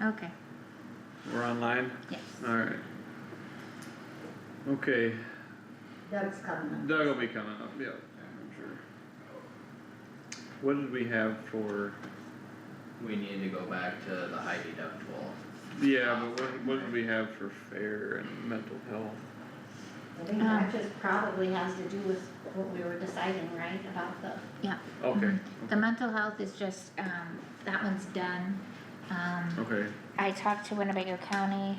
Okay, We're online? yes. Alright. Okay, Doug's coming Doug will be coming up, yeah, I'm sure. What did we have for, We need to go back to the high deductible. yeah, but what did we have for fair and mental health? I think that just probably has to do with what we were deciding, right, about the, Yeah. Okay, The mental health is just, that one's done. okay, I talked to Winnebago County.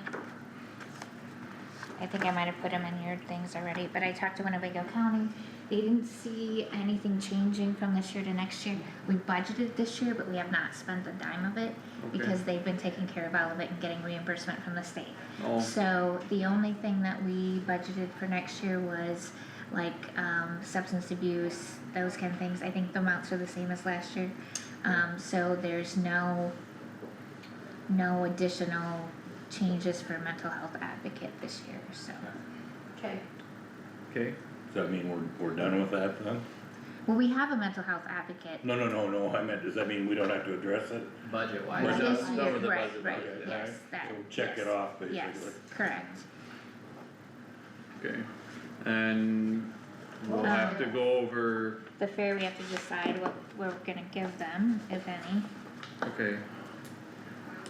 I think I might have put them in your things already, but I talked to Winnebago County. They didn't see anything changing from this year to next year. We budgeted this year, but we have not spent a dime of it okay. because they've been taking care of all of it and getting reimbursement from the state. Oh, So the only thing that we budgeted for next year was like, substance abuse, those kind of things. I think the amounts are the same as last year. So there's no additional changes for mental health advocate this year, so. okay, okay, Does that mean we're done with that then? Well, we have a mental health advocate. No, I meant, does that mean we don't have to address it? Budget We're wise. done- This done year, with the right, budget, right, okay, yes, alright. that, So check yes, it off basically. yes, correct. okay, and we'll have to go over, The fair, we have to decide what we're gonna give them, if any. okay.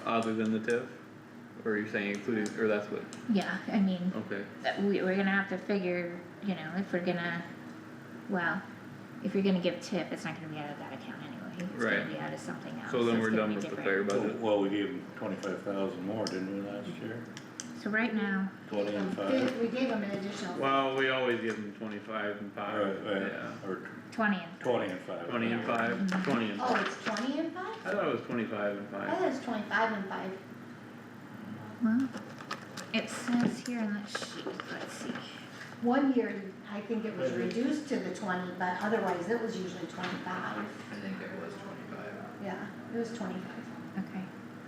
Other than the TIF? Or are you saying including, or that's what, Yeah, I mean, okay, we're gonna have to figure, you know, if we're gonna, well, if you're gonna give tip, it's not gonna be out of that account anyway. It's Right. gonna be out of something else. so then It's we're gonna done be with the different. fair budget? Well, we gave them 25,000 more, didn't we, last year? So right now, 20 and 5? we gave them an additional. Well, we always give them 25 and 5, Right, yeah, or 20 and 20 and 5. 20 and 5, 20 and 5. Oh, it's 20 and 5? I thought it was 25 and I 5. thought it's 25 and 5. well, it says here in the sheet, let's see. One year, I think it was reduced to the 20, but otherwise it was usually 25. I think it was 25. Yeah, it was 25. Okay,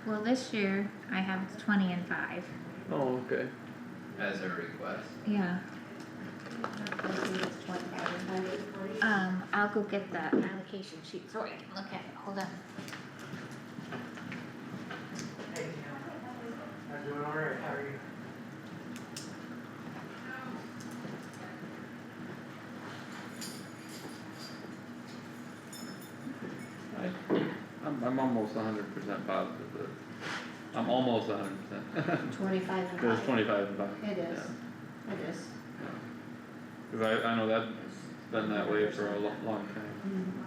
well, this year I have 20 and 5, Oh, okay, As a request. yeah. I think it's 25 and 5. I'll go get the allocation sheet so I can look at it, hold on. Hey, I'm doing alright, how are you? I'm almost 100% positive that, I'm almost 100%. 25 and 5. It was 25 and 5. It is, Yeah. it is. Cause I know that's been that way for a long time. Mhm.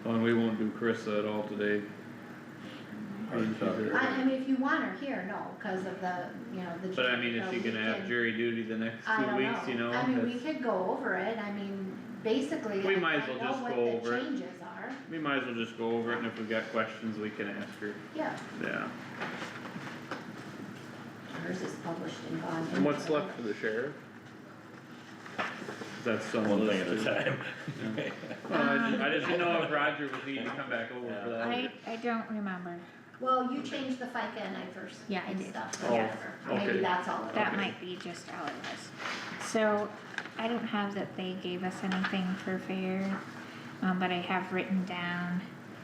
Oh, and we won't do Carissa at all today. I mean, if you want her here, no, cause of the, you know, the. But I mean, is she we gonna have can- jury duty the next I 2 don't weeks, you know? I mean, we That's- could go over it, I mean, basically, We I might as well know just what go the over it. changes are, We might as well just go over it, and if we've got questions, we can ask her, yeah, yeah. hers is published in bond. And what's left for the sheriff? That's some One thing list at a too. time. Yeah. Well, I just didn't know if Roger was needing to come back over for that. I don't remember, Well, you changed the FICA and IFRS Yeah, I and did. stuff, Oh, yeah, okay. maybe that's all it that is. might be just all it was. So, I don't have that they gave us anything for fair, but I have written down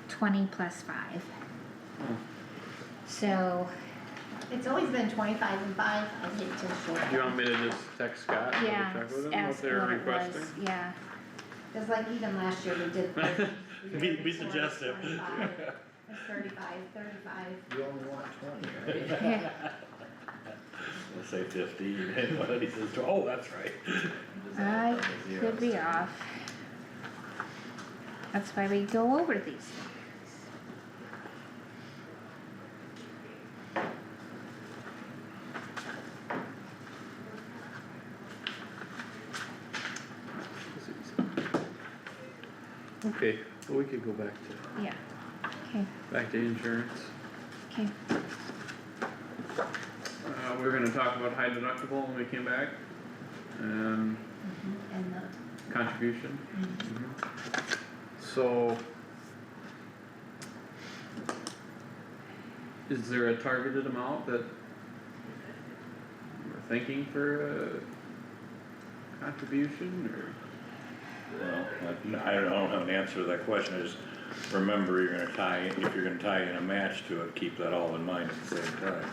20 plus 5. Oh. So, It's always been 25 and 5, I hate to short Do you want me to just text Scott and yeah, check with him what ask they're what it was, requesting? yeah. Cause like even last year we did. 30, we did Be 40, suggestive. 25, it's 35, 35. You only want 20, right? Yeah. Let's say 50, and what he says, oh, that's right. I could be off. That's why we go over these things. Okay, well, we could go back to, Yeah, okay, insurance. okay, We're gonna talk about high deductible when we came back, and And the, contribution. So. Is there a targeted amount that we're thinking for a contribution, or? Well, I don't have an answer to that question, I just remember you're gonna if you're gonna tie in a match to it, keep that all in mind at the same time.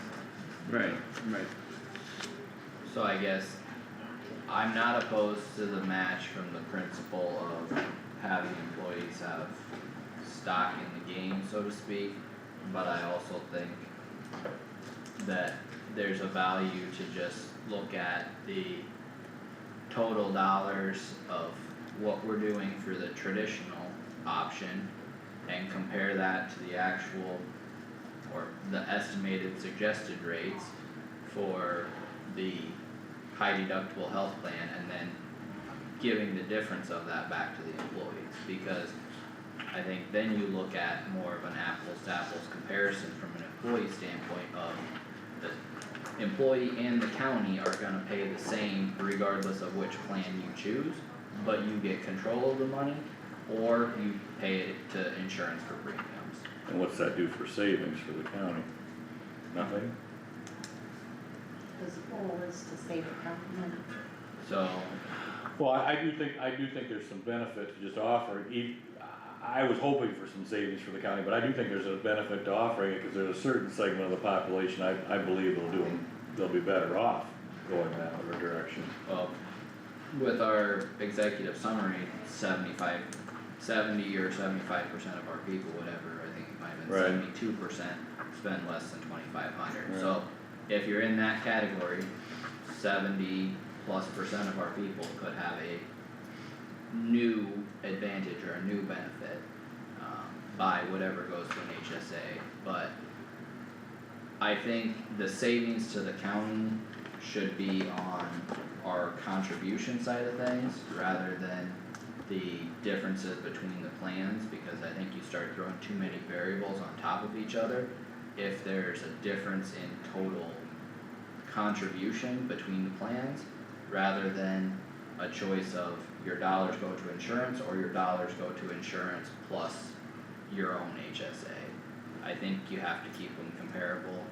Right, right. So I guess I'm not opposed to the match from the principle of having employees have stock in the game, so to speak. But I also think that there's a value to just look at the total dollars of what we're doing for the traditional option and compare that to the actual or the estimated suggested rates for the high deductible health plan, and then giving the difference of that back to the employees, because I think then you look at more of an apples to apples comparison from an employee standpoint of the employee and the county are gonna pay the same regardless of which plan you choose, but you get control of the money, or you pay it to insurance for premiums. And what's that do for savings for the county? Nothing? Cause the goal is to save the county money. So, Well, I do think there's some benefit to just offering, I was hoping for some savings for the county, but I do think there's a benefit to offering it, cause there's a certain segment of the population, I believe they'll be better off going that direction. well, with our executive summary, 70 or 75% of our people, whatever, I think it might have Right. been 72% spend less than 2,500. So if you're in that category, 70+% of our people could have a new advantage or a new benefit by whatever goes to an HSA. But I think the savings to the county should be on our contribution side of things rather than the differences between the plans, because I think you start throwing too many variables on top of each other. If there's a difference in total contribution between the plans, rather than a choice of your dollars go to insurance or your dollars go to insurance plus your own HSA. I think you have to keep them comparable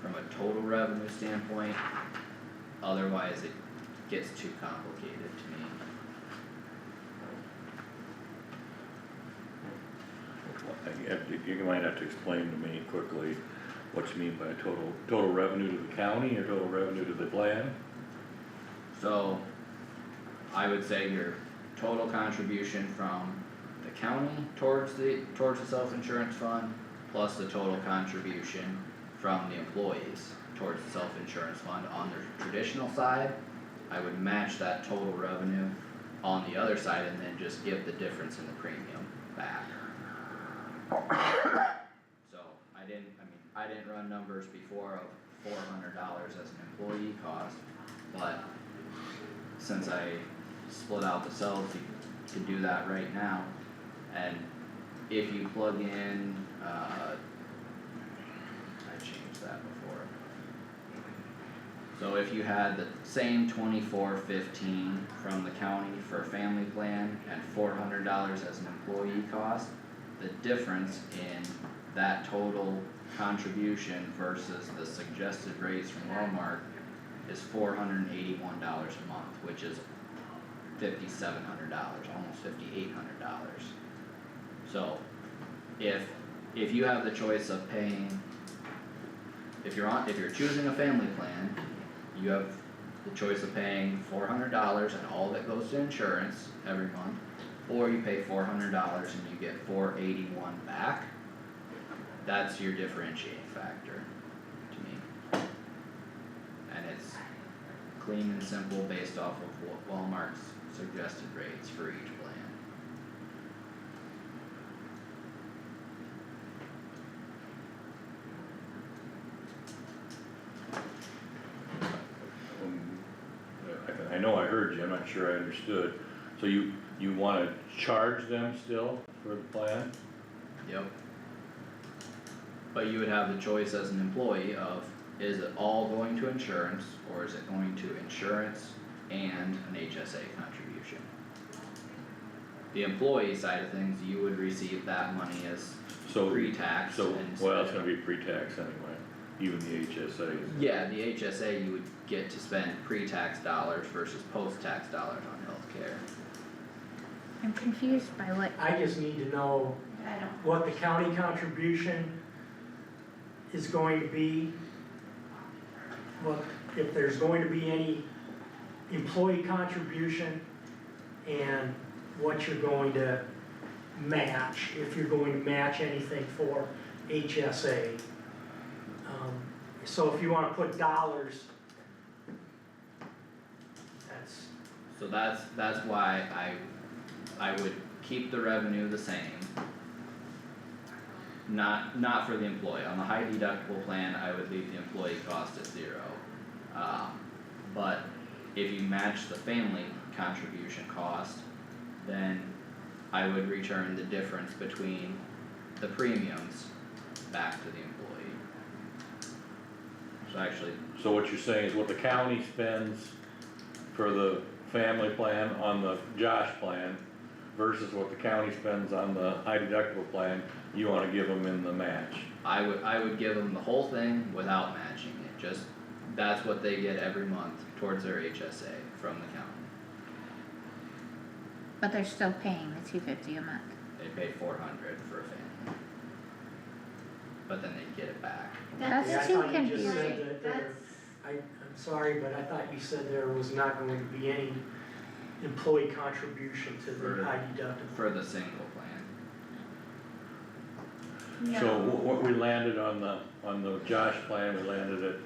from a total revenue standpoint, otherwise it gets too complicated to me. You might have to explain to me quickly what you mean by total revenue to the county or total revenue to the plan? So, I would say your total contribution from the county towards the self-insurance fund, plus the total contribution from the employees towards the self-insurance fund on the traditional side. I would match that total revenue on the other side and then just give the difference in the premium back. So, I didn't run numbers before of $400 as an employee cost, but since I split out the cells, you can do that right now. And if you plug in, I changed that before. So if you had the same $24.15 from the county for a family plan and $400 as an employee cost, the difference in that total contribution versus the suggested rates from Walmart is $481 a month, which is $5,700, almost $5,800. So, if you have the choice of paying, if you're choosing a family plan, you have the choice of paying $400 and all of it goes to insurance every month, or you pay $400 and you get $481 back. That's your differentiating factor to me. And it's clean and simple based off of what Walmart's suggested rates for each plan. I know I heard you, I'm not sure I understood. So you wanna charge them still for the plan? Yep. But you would have the choice as an employee of, is it all going to insurance, or is it going to insurance and an HSA contribution? The employee side of things, you would receive that money as So- pre-tax So, and. well, it's gonna be pre-tax anyway. even the HSA. Yeah, the HSA, you would get to spend pre-tax dollars versus post-tax dollars on healthcare. I'm confused by what, I just need to know I don't, what the county contribution is going to be. What, if there's going to be any employee contribution, and what you're going to match, if you're going to match anything for HSA. So if you wanna put dollars, that's, So that's why I would keep the revenue the same. Not for the employee, on the high deductible plan, I would leave the employee cost at 0. But if you match the family contribution cost, then I would return the difference between the premiums back to the employee. So actually, So what you're saying is what the county spends for the family plan on the Josh plan versus what the county spends on the high deductible plan, you wanna give them in the match. I would give them the whole thing without matching it, just, that's what they get every month towards their HSA from the county. but they're still paying the $250 a month. They pay $400 for a family. But then they get it back. That's yeah, I too thought you just confusing. said that there, I'm sorry, but I thought you said there was not going to be any employee contribution to For- the high deductible. For the single plan. So what we landed on the Josh plan, we landed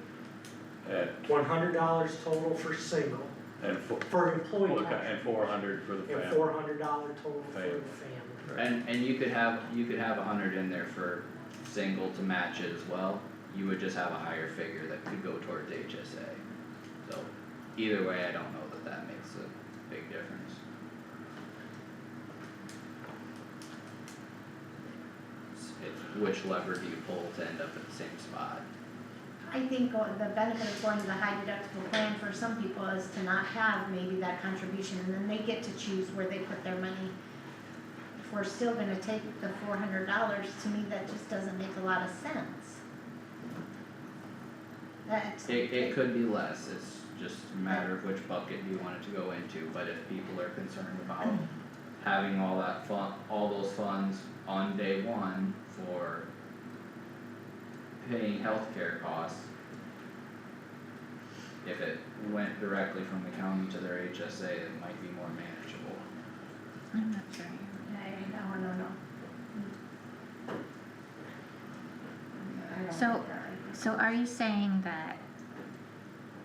at $100 total for single, and for employee and contribution, 400 for the and family. $400 total for the family. And you could have 100 in there for single to match it as well. You would just have a higher figure that could go towards HSA. So either way, I don't know that makes a big difference. It's which lever do you pull to end up at the same spot? I think the benefit of going to the high deductible plan for some people is to not have maybe that contribution, and then they get to choose where they put their money. If we're still gonna take the $400, to me, that just doesn't make a lot of sense. That's. It could be less, it's just a matter of which bucket you want it to go into, but if people are concerned about having all those funds on day one for paying healthcare costs, if it went directly from the county to their HSA, it might be more manageable. I'm not sure. No. I don't So- like that. So are you saying that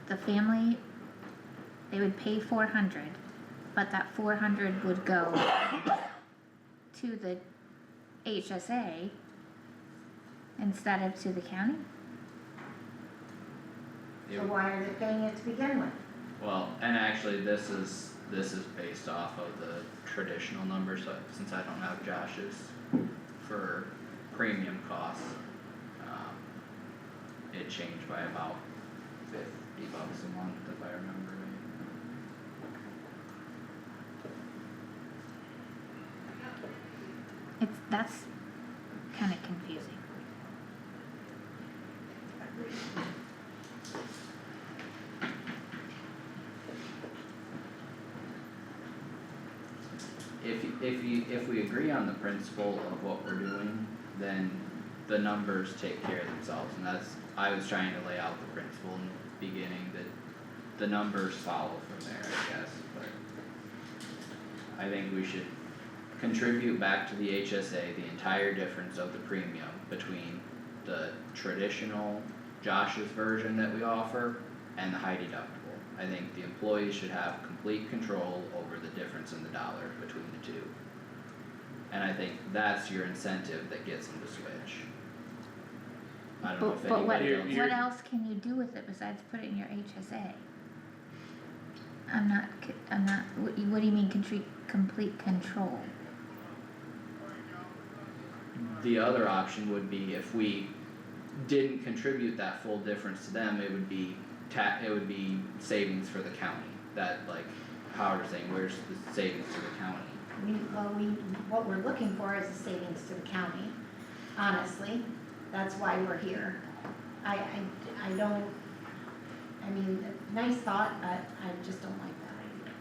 the family, they would pay 400, but that 400 would go to the HSA instead of to the county? It- So why are they paying it to begin with? Well, and actually, this is based off of the traditional numbers, so since I don't have Josh's for premium costs, it changed by about $50 a month, if I remember right. That's kinda confusing. If we agree on the principle of what we're doing, then the numbers take care of themselves, and that's, I was trying to lay out the principle in the beginning, that the numbers follow from there, I guess, but I think we should contribute back to the HSA the entire difference of the premium between the traditional Josh's version that we offer and the high deductible. I think the employees should have complete control over the difference in the dollar between the two. And I think that's your incentive that gets them to switch. I don't know if But what, anybody else. what else can you do with it besides put it in your HSA? I'm not, what do you mean complete control? The other option would be if we didn't contribute that full difference to them, it would be savings for the county. That, like Howard was saying, where's the savings to the county? What we're looking for is a savings to the county, honestly, that's why we're here. I don't, I mean, nice thought, but I just don't like that idea.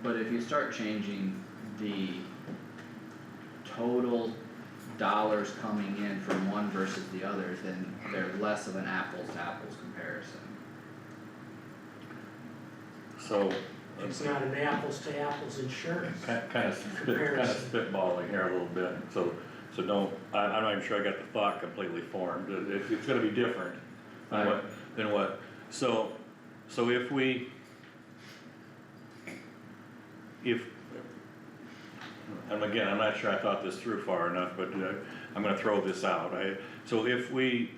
But if you start changing the total dollars coming in from one versus the other, then they're less of an apples to apples comparison. So, It's not an apples to apples insurance. kind of spitballing here a little bit, so don't, I'm not even sure I got the thought completely formed, it's gonna be different than what, so if, and again, I'm not sure I thought this through far enough, but I'm gonna throw this out, so if we,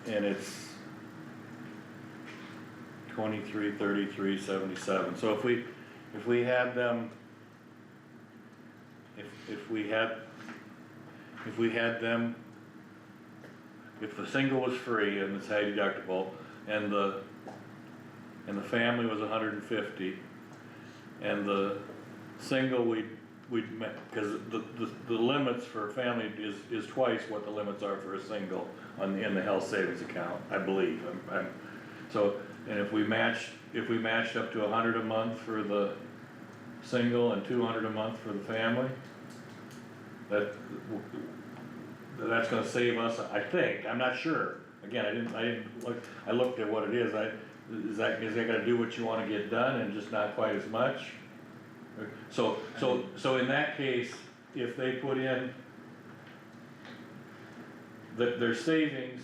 and it's 23, 33, 77, so if we had them, if we had them, if the single was free and it's high deductible, and the family was 150, and the single cause the limits for a family is twice what the limits are for a single in the health savings account, I believe, so, and if we matched up to 100 a month for the single and 200 a month for the family, that's gonna save us, I think, I'm not sure, again, I didn't look, I looked at what it is, is that gonna do what you wanna get done and just not quite as much? So in that case, if they put in, their savings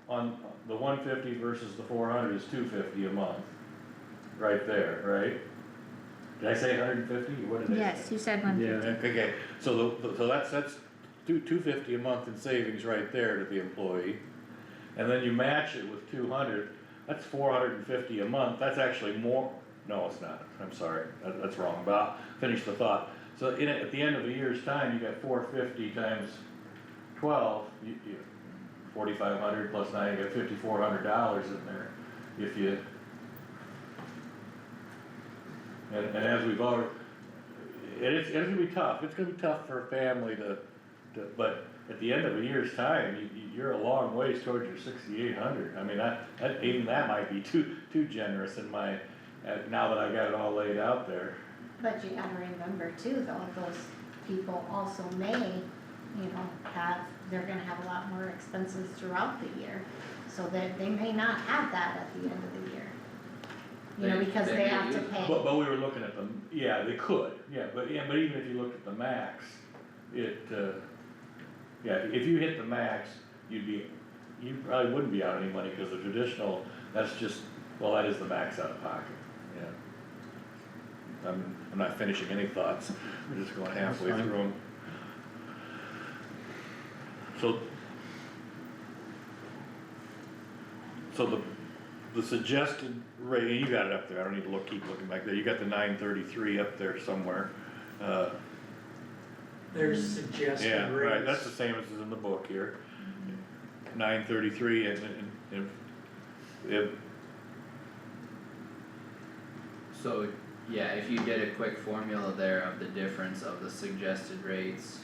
on the 150 versus the 400 is 250 a month, right there, right? Did I say 150, what did I say? Yes, you said 150. Okay, so that's 250 a month in savings right there to the employee, and then you match it with 200, that's 450 a month, that's actually more, no, it's not, I'm sorry, that's wrong, but I'll finish the thought. So at the end of a year's time, you got 450 times 12, 4,500 plus 9, you got $5,400 in there, if you, and as we've already, it's gonna be tough, it's gonna be tough for a family to, but at the end of a year's time, you're a long ways towards your 6,800, I mean, even that might be too generous in my, now that I got it all laid out there. But you gotta remember too, though, those people also may, they're gonna have a lot more expenses throughout the year. So that they may not have that at the end of the year. Because they have to pay. But we were looking at them, yeah, they could, but even if you looked at the max, if you hit the max, you probably wouldn't be out any money, cause the traditional, that's just, well, that is the max out of pocket, yeah. I'm not finishing any thoughts, we're just going halfway through them. So the suggested rate, you got it up there, I don't need to keep looking back there, you got the 933 up there somewhere, There's suggested yeah, rates. right, that's the same as is in the book here. 933 and if, So, yeah, if you did a quick formula there of the difference of the suggested rates,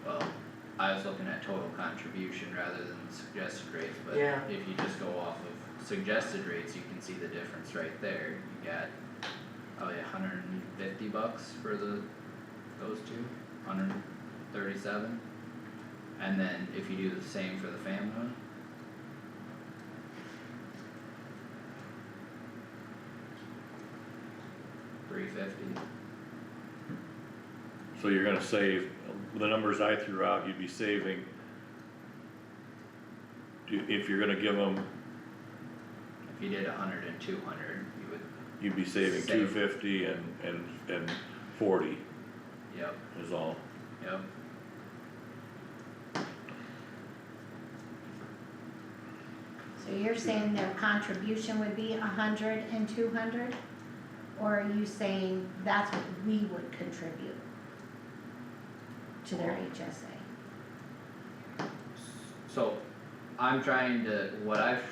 well, I was looking at total contribution rather than suggested rates, but Yeah. if you just go off of suggested rates, you can see the difference right there. You got probably $150 for those two, 137. And then if you do the same for the family one, $350. so you're gonna save, the numbers I threw out, you'd be saving, if you're gonna give them, If you did 100 and 200, you would, you'd be saving Save. 250 and 40 yep, is all. yep. So you're saying their contribution would be 100 and 200? Or are you saying that's what we would contribute to their HSA? So, I'm trying to, what I've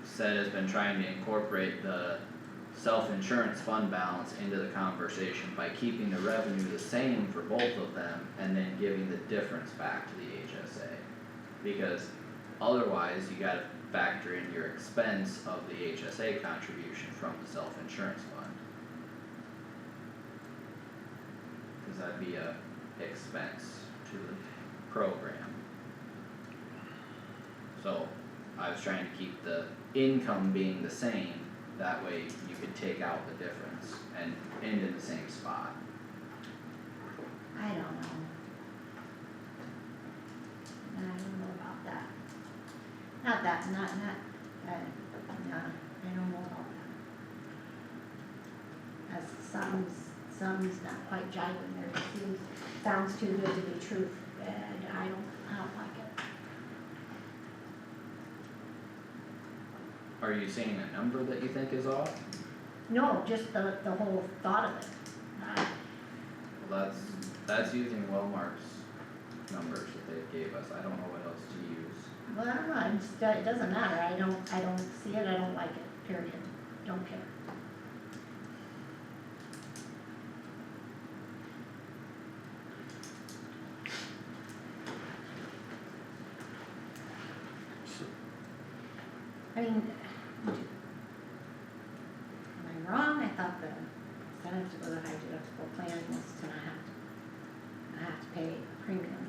said has been trying to incorporate the self-insurance fund balance into the conversation by keeping the revenue the same for both of them and then giving the difference back to the HSA. Because otherwise, you gotta factor in your expense of the HSA contribution from the self-insurance fund. Cause that'd be a expense to the program. So, I was trying to keep the income being the same, that way you could take out the difference and end in the same spot. I don't know. I don't know about that. Not, I don't know about that. As some's not quite jiving there, it sounds too good to be true, and I don't like it. Are you seeing a number that you think is off? No, just the whole thought of it. Well, that's using Wellmark's numbers that they gave us, I don't know what else to use. Well, I don't know, it doesn't matter, I don't see it, I don't like it, period, don't care. I mean, am I wrong? I thought the incentive to go to the high deductible plan was to not have to pay a premium.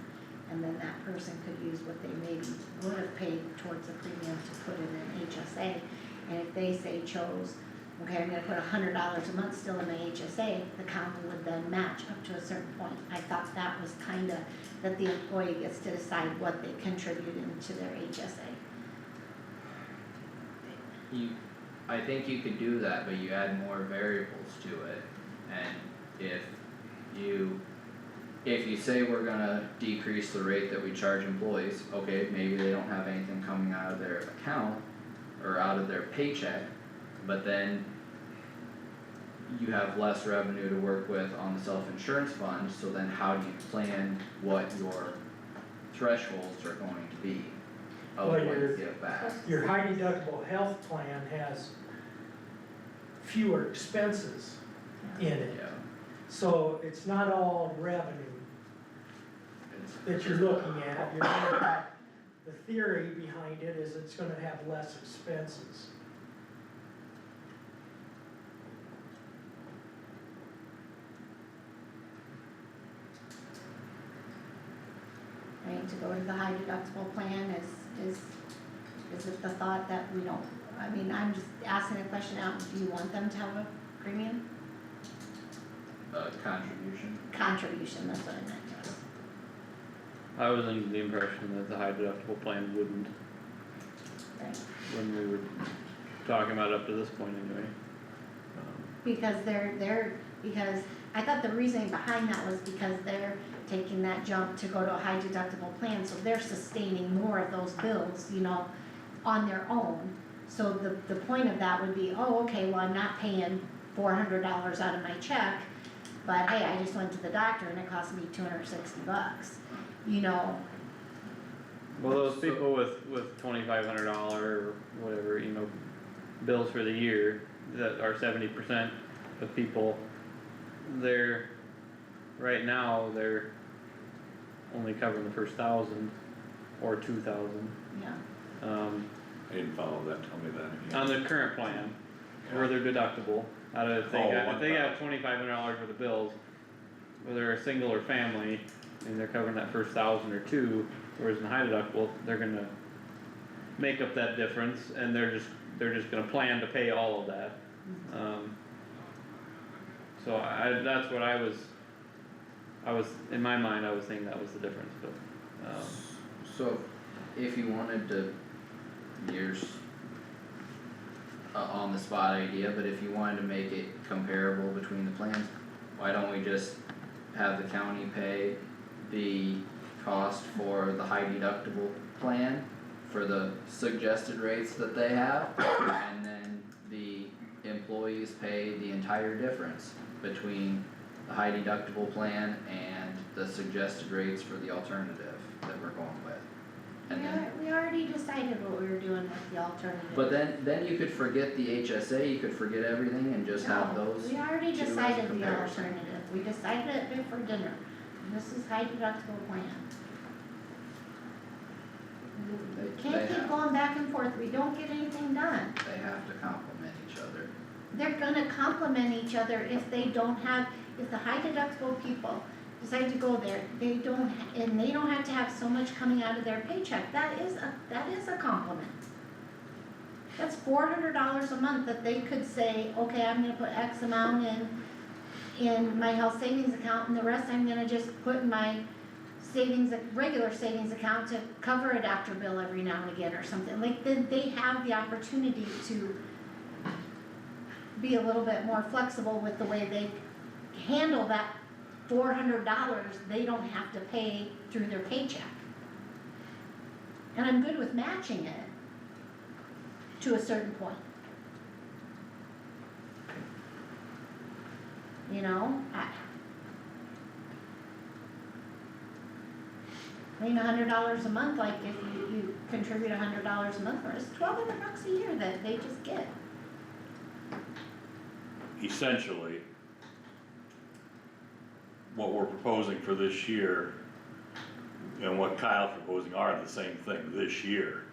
And then that person could use what they maybe would have paid towards the premium to put in an HSA. And if they chose, okay, I'm gonna put $100 a month still in the HSA, the county would then match up to a certain point. I thought that was kinda, that the employee gets to decide what they contribute into their HSA. I think you could do that, but you add more variables to it, and if you say we're gonna decrease the rate that we charge employees, okay, maybe they don't have anything coming out of their account or out of their paycheck, but then you have less revenue to work with on the self-insurance fund, so then how do you plan what your thresholds are going to be of Well, what you give back? Your high deductible health plan has fewer expenses in it, Yeah, so it's not all revenue that you're looking at. The theory behind it is it's gonna have less expenses. I mean, to go to the high deductible plan is it the thought that we don't, I mean, I'm just asking a question out, do you want them to have a premium? Contribution. That's what I meant, yes. I was under the impression that the high deductible plan wouldn't, Right, when we were talking about it up to this point anyway. because because I thought the reasoning behind that was because they're taking that jump to go to a high deductible plan, so they're sustaining more of those bills, on their own. So the point of that would be, oh, okay, well, I'm not paying $400 out of my check, but hey, I just went to the doctor and it cost me $260, Well, those people with $2,500 or whatever, bills for the year, that are 70% of people, right now, they're only covering the first 1,000 or 2,000. yeah. I didn't follow that, tell me that again. On the current plan, where they're deductible, if they have $2,500 worth of bills, whether they're a single or family, and they're covering that first 1,000 or 2, whereas in high deductible, they're gonna make up that difference, and they're just gonna plan to pay all of that. So that's what I was, in my mind, I was thinking that was the difference, but, So, if you wanted to, here's a on the spot idea, but if you wanted to make it comparable between the plans, why don't we just have the county pay the cost for the high deductible plan for the suggested rates that they have, and then the employees pay the entire difference between the high deductible plan and the suggested rates for the alternative that we're going with. And then, We already decided what we were doing with the alternative. but then you could forget the HSA, you could forget everything and just have No, those. we already two as a decided the comparison. alternative, we decided it before dinner, this is high deductible plan. We They can't keep have, going back and forth, we don't get anything done. they have to complement each other. They're gonna complement each other if they don't have, if the high deductible people decide to go there, they don't, and they don't have to have so much coming out of their paycheck, that is a compliment. That's $400 a month that they could say, okay, I'm gonna put X amount in my health savings account, and the rest I'm gonna just put in my savings, regular savings account to cover a doctor bill every now and again or something, like, then they have the opportunity to be a little bit more flexible with the way they handle that $400 they don't have to pay through their paycheck. And I'm good with matching it to a certain point. You know, I mean, $100 a month, like if you contribute $100 a month, for it's $1,200 a year that they just get. Essentially, what we're proposing for this year and what Kyle's proposing are the same thing this year.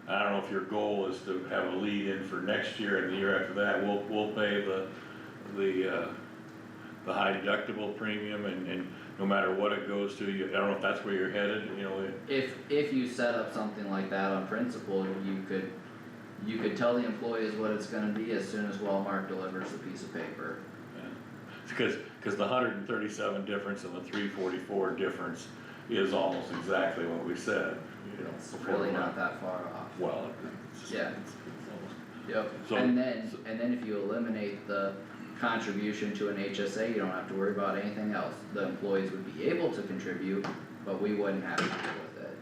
I don't know if your goal is to have a lead in for next year and the year after that, we'll pay the high deductible premium and no matter what it goes to, I don't know if that's where you're headed, you know. If you set up something like that on principle, you could tell the employees what it's gonna be as soon as Walmart delivers a piece of paper. Because the 137 difference and the 344 difference is almost exactly what we said, you know. It's before really we- not that far off. Well, it's just, Yeah. it's almost. Yep, So- and then if you eliminate the contribution to an HSA, you don't have to worry about anything else. The employees would be able to contribute, but we wouldn't have to deal with it.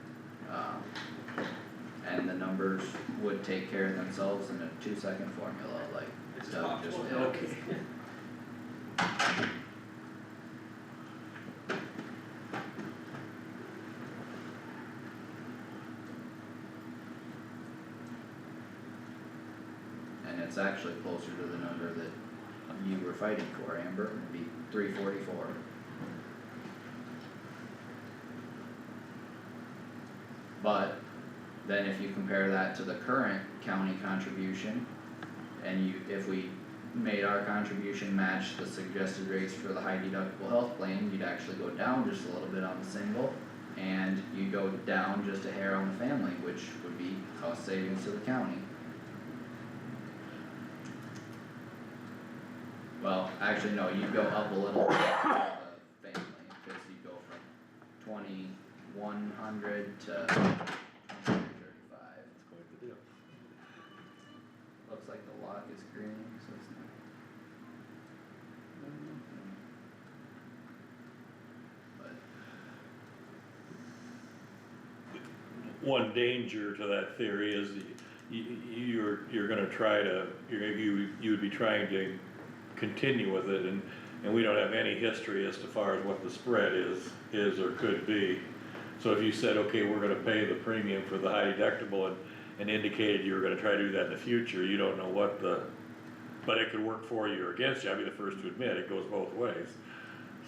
And the numbers would take care of themselves in a 2-second formula, like Doug just did. Okay. And it's actually closer to the number that you were fighting for, Amber, it'd be 344. But then if you compare that to the current county contribution, and if we made our contribution match the suggested rates for the high deductible health plan, you'd actually go down just a little bit on the single, and you'd go down just a hair on the family, which would be cost savings to the county. Well, actually, no, you'd go up a little bit for the family, cause you'd go from 2,100 to 235. That's quite the deal. Looks like the lock is green, so it's not. But, One danger to that theory is you're gonna try to, you would be trying to continue with it and we don't have any history as far as what the spread is or could be. So if you said, okay, we're gonna pay the premium for the high deductible and indicated you were gonna try to do that in the future, you don't know what but it could work for you or against you, I'd be the first to admit, it goes both ways,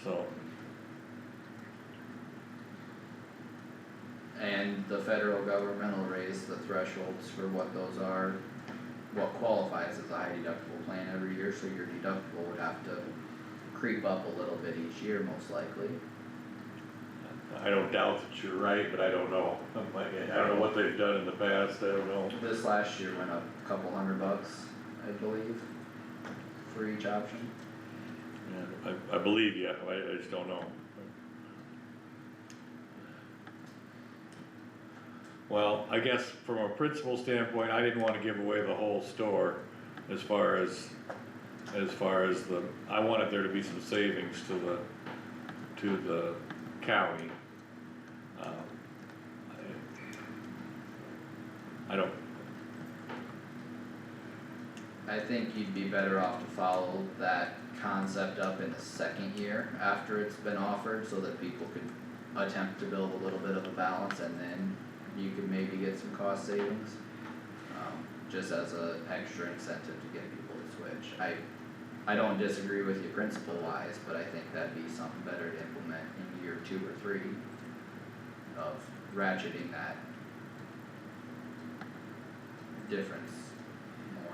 so. and the federal government will raise the thresholds for what those are, what qualifies as a high deductible plan every year, so your deductible would have to creep up a little bit each year, most likely. I don't doubt that you're right, but I don't know. I don't know what they've done in the past, I don't know. This last year went up a couple $100, I believe, for each option. Yeah, I believe you, I just don't know. Well, I guess from a principal standpoint, I didn't wanna give away the whole store as far as I wanted there to be some savings to the county. I don't, I think you'd be better off to follow that concept up in the second year after it's been offered, so that people could attempt to build a little bit of a balance and then you could maybe get some cost savings. Just as a extra incentive to get people to switch. I don't disagree with you principle wise, but I think that'd be something better to implement in year 2 or 3 of ratcheting that difference more.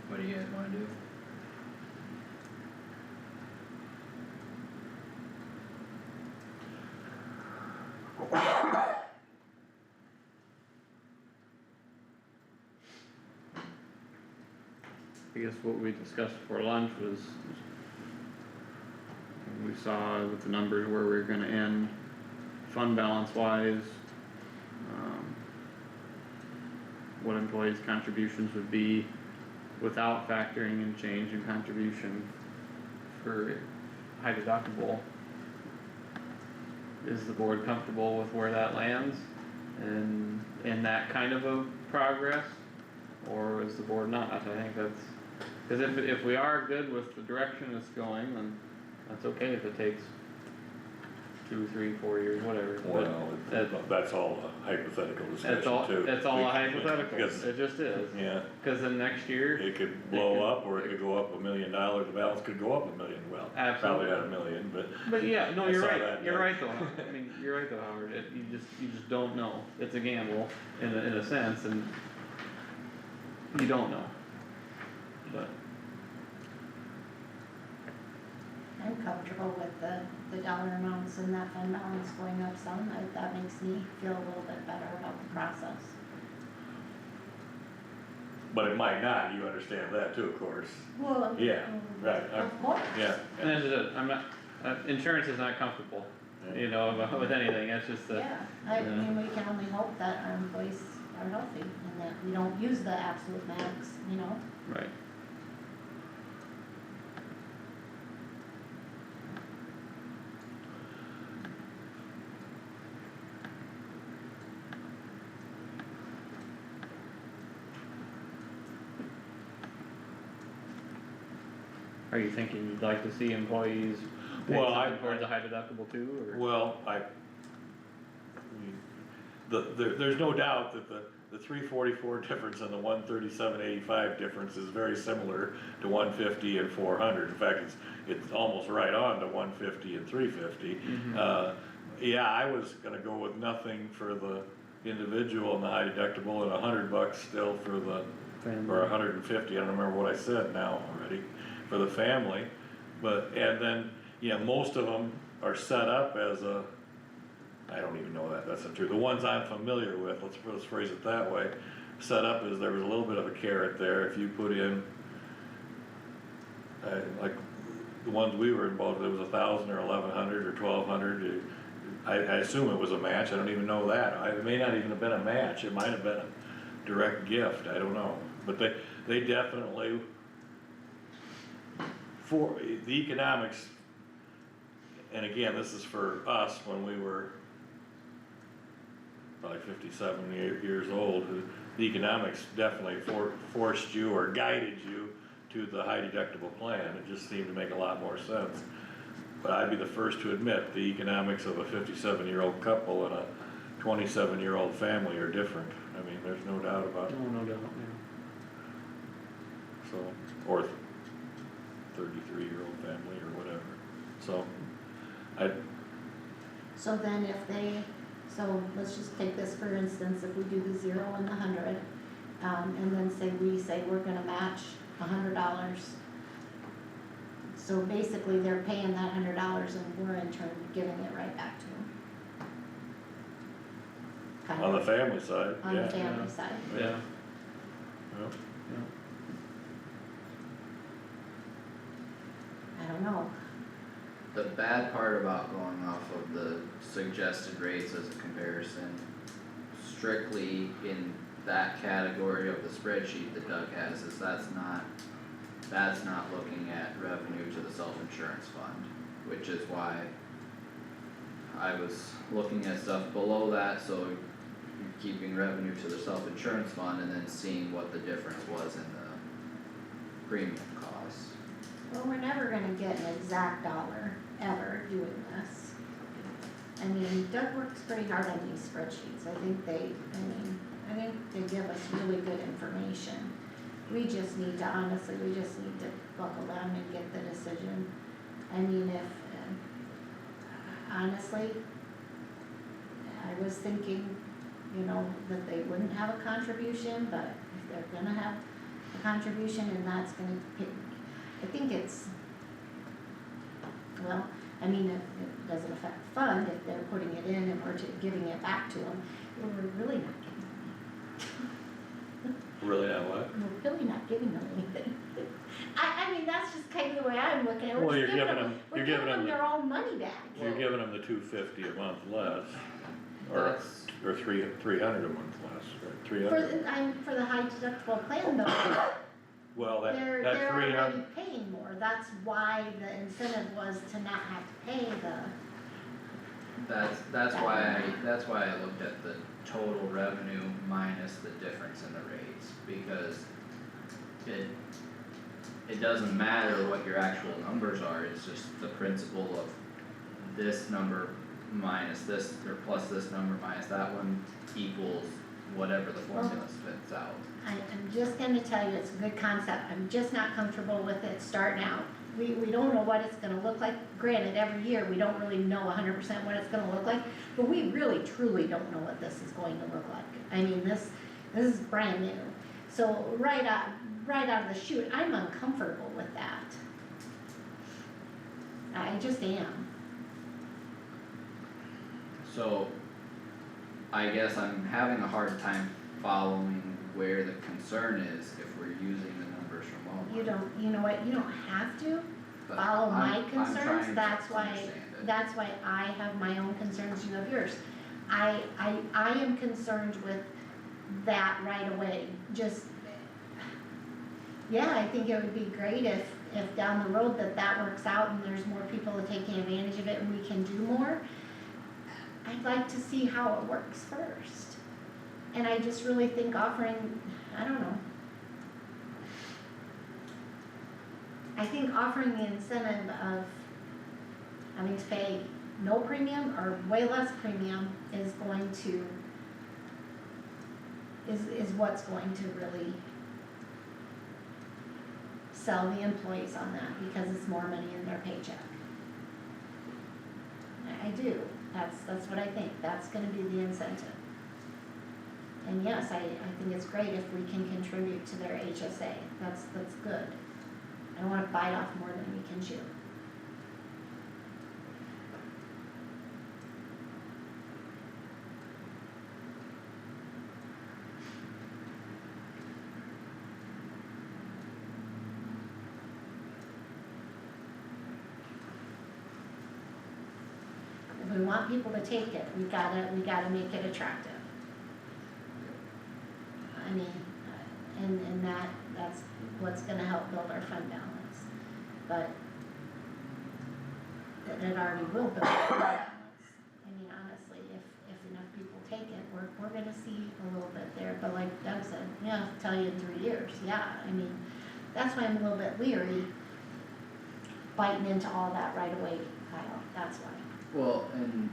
What do you guys wanna do? I guess what we discussed before lunch was, we saw with the numbers where we were gonna end fund balance wise. What employees' contributions would be without factoring in change in contribution for high deductible. Is the board comfortable with where that lands and in that kind of a progress? Or is the board not? I think that's, cause if we are good with the direction it's going, then that's okay if it takes 2, 3, 4 years, whatever. Well, that's all a hypothetical discussion too. It's all a hypothetical, Because- it just is, Yeah, cause then next year, it could blow up or it could go up $1 million, the balance could go up $1 million, well, Absolutely. probably at $1 million, but. but yeah, no, I you're saw right, that, you're yeah. right though, I mean, you're right though, Howard, you just don't know, it's a gamble in a sense, and you don't know. But, I'm comfortable with the dollar amounts and that fund balance going up some, that makes me feel a little bit better about the process. But it might not, you understand that too, of course, Well. Yeah, right, Of course. yeah. and this is it, I'm not, insurance is not comfortable, you know, with anything, it's just that, Yeah, I mean, we can only hope that our employees are healthy and that we don't use the absolute max, you know? right. Are you thinking you'd like to see employees pay Well, something towards a high deductible too, or? Well, there's no doubt that the 344 difference and the 137.85 difference is very similar to 150 and 400. In fact, it's almost right on to 150 and 350. Mhm. Yeah, I was gonna go with nothing for the individual and the high deductible and $100 still for the, or 150, I don't remember what I said now already, for the family. But, and then, yeah, most of them are set up as a, I don't even know that, that's not true. The ones I'm familiar with, let's phrase it that way, set up as there was a little bit of a carrot there. If you put in, like, the ones we were involved with, it was 1,000 or 1,100 or 1,200. I assume it was a match, I don't even know that. It may not even have been a match, it might have been a direct gift, I don't know. But they definitely, for the economics, and again, this is for us when we were probably 57 years old, the economics definitely forced you or guided you to the high deductible plan. It just seemed to make a lot more sense. But I'd be the first to admit the economics of a 57-year-old couple and a 27-year-old family are different. I mean, there's no doubt about it. No doubt, So, or 33-year-old family or whatever. So, So then so let's just take this for instance, if we do the 0 and the 100, and then we say we're gonna match $100. So basically, they're paying that $100 and we're in turn giving it right back to them. Kind on the of, family side, on yeah. the family side. yeah, Well, yeah. I don't know. The bad part about going off of the suggested rates as a comparison, strictly in that category of the spreadsheet that Doug has, is that's not looking at revenue to the self-insurance fund, which is why I was looking at stuff below that, so you're keeping revenue to the self-insurance fund and then seeing what the difference was in the premium costs. Well, we're never gonna get an exact dollar ever doing this. I mean, Doug works pretty hard on these spreadsheets, I think they give us really good information. We just need to, honestly, buckle down and get the decision. I mean, if, honestly, I was thinking, that they wouldn't have a contribution, but if they're gonna have a contribution and that's gonna pick, I think it's, well, I mean, it doesn't affect the fund if they're putting it in and we're giving it back to them, we're really not giving them. Really not what? We're really not giving them anything. I mean, that's just kind of the way I'm looking at it, Well, we're you're just giving them, we're you're giving giving them them, their own money back. you're giving them the $250 a month less, or, That's, or $300 a month less, right, For 300. for the high deductible plan though, Well, that they're 300, already paying more, that's why the incentive was to not have to pay the, that's why I looked at the total revenue minus the difference in the rates, because it doesn't matter what your actual numbers are, it's just the principle of this number minus this, or plus this number minus that one equals whatever the formula spits out. I'm just gonna tell you, it's a good concept, I'm just not comfortable with it starting out. We don't know what it's gonna look like, granted, every year, we don't really know 100% what it's gonna look like, but we really truly don't know what this is going to look like. I mean, this is brand new, so right out of the chute, I'm uncomfortable with that. I just am. So, I guess I'm having a hard time following where the concern is if we're using the numbers from Walmart. You know what, you don't have to But follow my I'm concerns, trying to that's why understand it. That's why I have my own concerns, you have yours. I am concerned with that right away, just, yeah, I think it would be great if down the road that works out and there's more people taking advantage of it and we can do more. I'd like to see how it works first. And I just really think offering, I don't know. I think offering the incentive of having to pay no premium or way less premium is going to, is what's going to really sell the employees on that, because it's more money in their paycheck. I do, that's what I think, that's gonna be the incentive. And yes, I think it's great if we can contribute to their HSA, that's good. I don't wanna bite off more than we can chew. If we want people to take it, we gotta make it attractive. I mean, and that's what's gonna help build our fund balance. But it already will build our fund balance. I mean, honestly, if enough people take it, we're gonna see a little bit there, but like Doug said, yeah, I'll tell you in 3 years, yeah, I mean, that's why I'm a little bit leery biting into all that right away, Kyle, that's why. Well, and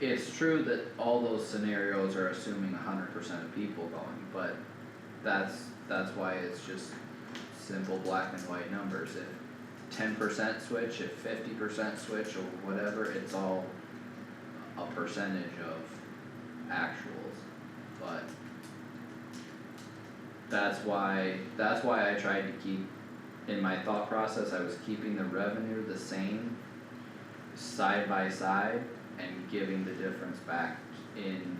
it's true that all those scenarios are assuming 100% of people going, but that's why it's just simple black and white numbers. If 10% switch, if 50% switch, or whatever, it's all a percentage of actuals, but that's why I tried to keep, in my thought process, I was keeping the revenue the same side by side and giving the difference back in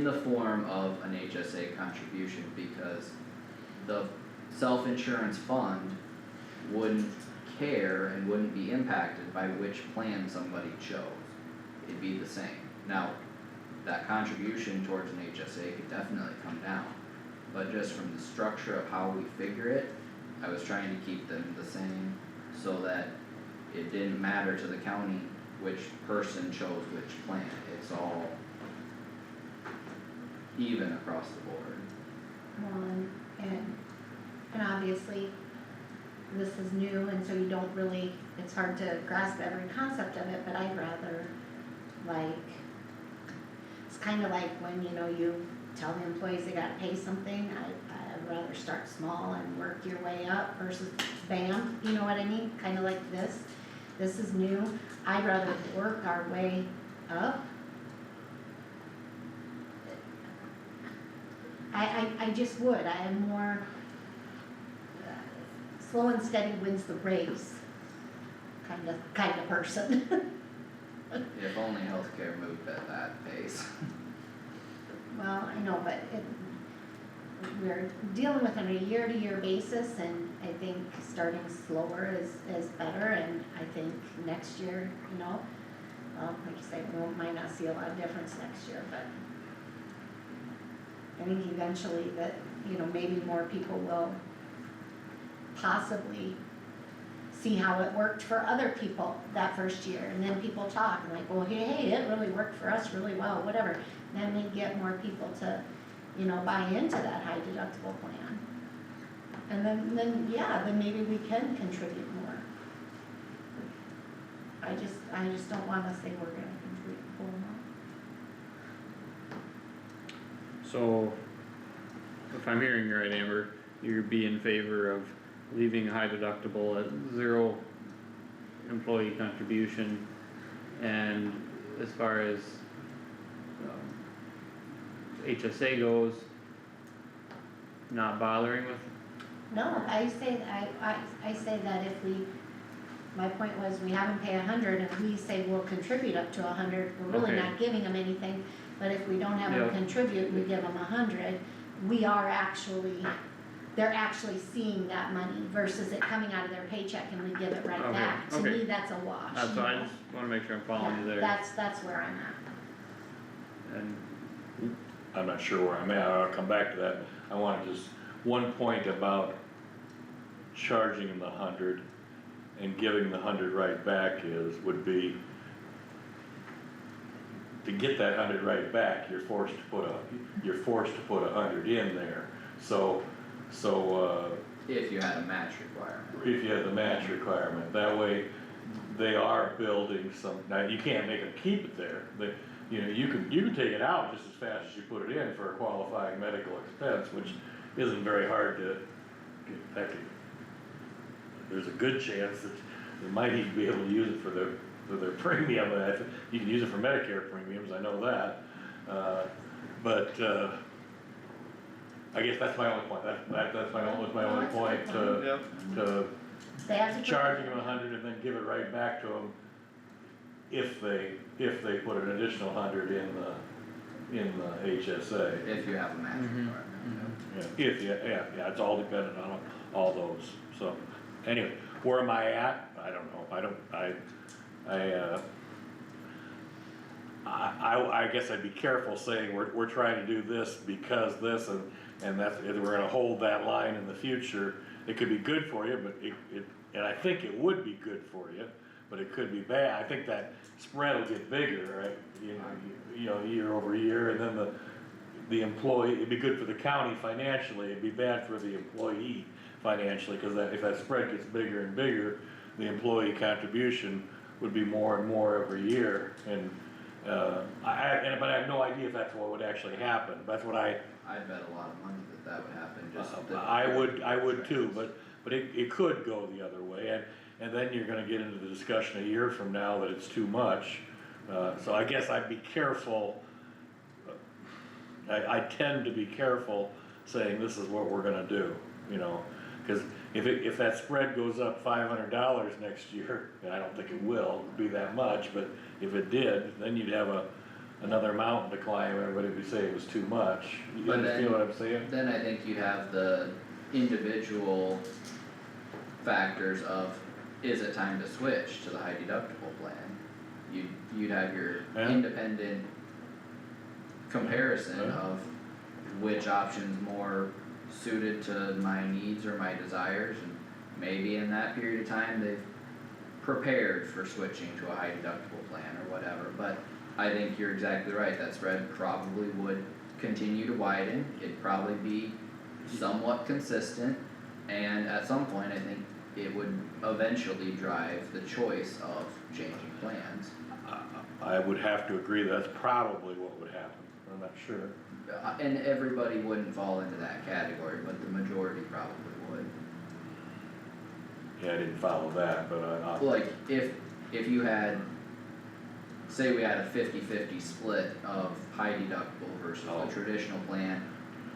the form of an HSA contribution, because the self-insurance fund wouldn't care and wouldn't be impacted by which plan somebody chose. It'd be the same. Now, that contribution towards an HSA could definitely come down, but just from the structure of how we figure it, I was trying to keep them the same so that it didn't matter to the county which person chose which plan, it's all even across the board. Well, and obviously, this is new, and so you don't really, it's hard to grasp every concept of it, but I'd rather, like, it's kinda like when, you know, you tell the employees they gotta pay something, I'd rather start small and work your way up versus bam, you know what I mean? Kinda like this is new, I'd rather work our way up. I just would, I am more, slow and steady wins the race, kind of person. If only healthcare moved at that pace. Well, I know, but we're dealing with it on a year-to-year basis, and I think starting slower is better, and I think next year, you know, well, like you say, we might not see a lot of difference next year, but I think eventually that, you know, maybe more people will possibly see how it worked for other people that first year, and then people talk and like, well, hey, it really worked for us really well, whatever. Then we get more people to, you know, buy into that high deductible plan. And then maybe we can contribute more. I just don't wanna say we're gonna contribute full amount. So, if I'm hearing you right, Amber, you'd be in favor of leaving high deductible at 0 employee contribution, and as far as HSA goes, not bothering with? No, I say that if we, my point was, we have them pay 100 and we say we'll contribute up to 100, we're really Okay. not giving them anything. But if we don't have them Yep. contribute, we give them 100, we are actually, they're actually seeing that money versus it coming out of their paycheck and we give it right Okay, back. To okay. me, that's a wash. That's you why I know? just wanna make sure I'm following you Yeah, there. that's where I'm at. And, I'm not sure where I'm at, I'll come back to that. I wanted just, one point about charging them the 100 and giving the 100 right back would be, to get that 100 right back, you're forced to put 100 in there. So, If you had a match requirement. if you have the match requirement, that way they are building some, now you can't make them keep it there, but, you know, you can take it out just as fast as you put it in for a qualifying medical expense, which isn't very hard to get. In fact, there's a good chance that they might even be able to use it for their premium, you can use it for Medicare premiums, I know that, but, I guess that's my only point, that's my only point, to They have to put- charging them 100 and then give it right back to them if they put an additional 100 in the HSA. If you have a match Mhm, requirement. Yeah, it's all dependent on all those, so, anyway, where am I at? I don't know, I guess I'd be careful saying we're trying to do this because this, and that's, if we're gonna hold that line in the future. It could be good for you, but and I think it would be good for you, but it could be bad. I think that spread will get bigger, right? You know, year over year, and then the employee, it'd be good for the county financially, it'd be bad for the employee financially, cause if that spread gets bigger and bigger, the employee contribution would be more and more every year, and, but I have no idea if that's what would actually happen, that's what I'd bet a lot of money that would happen, just. I would too, but it could go the other way, and then you're gonna get into the discussion a year from now that it's too much. So I guess I'd be careful, I tend to be careful saying this is what we're gonna do, you know? Cause if that spread goes up $500 next year, and I don't think it will be that much, but if it did, then you'd have another mountain to climb, everybody would say it was too much. You But understand what I'm saying? Then I think you have the individual factors of, is it time to switch to the high deductible plan? You'd have your Yeah. independent comparison Yeah. of which option's more suited to my needs or my desires, and maybe in that period of time, they've prepared for switching to a high deductible plan or whatever, but I think you're exactly right, that spread probably would continue to widen, it'd probably be somewhat consistent, and at some point, I think it would eventually drive the choice of changing plans. I would have to agree that's probably what would happen, I'm not sure. And everybody wouldn't fall into that category, but the majority probably would. Yeah, I didn't follow that, but Like, if you had, say we had a 50-50 split of high deductible versus Oh. a traditional plan,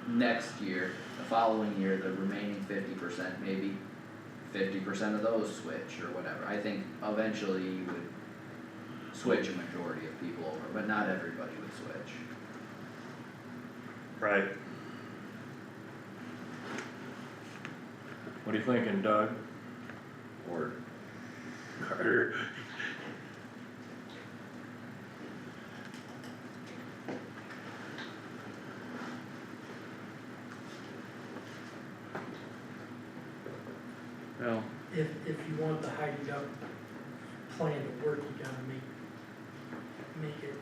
next year, the following year, the remaining 50%, maybe 50% of those switch or whatever. I think eventually you would switch a majority of people over, but not everybody would switch. right. What are you thinking, Doug? Or Carter? Well, If you want the high deductible plan to work, you gotta make it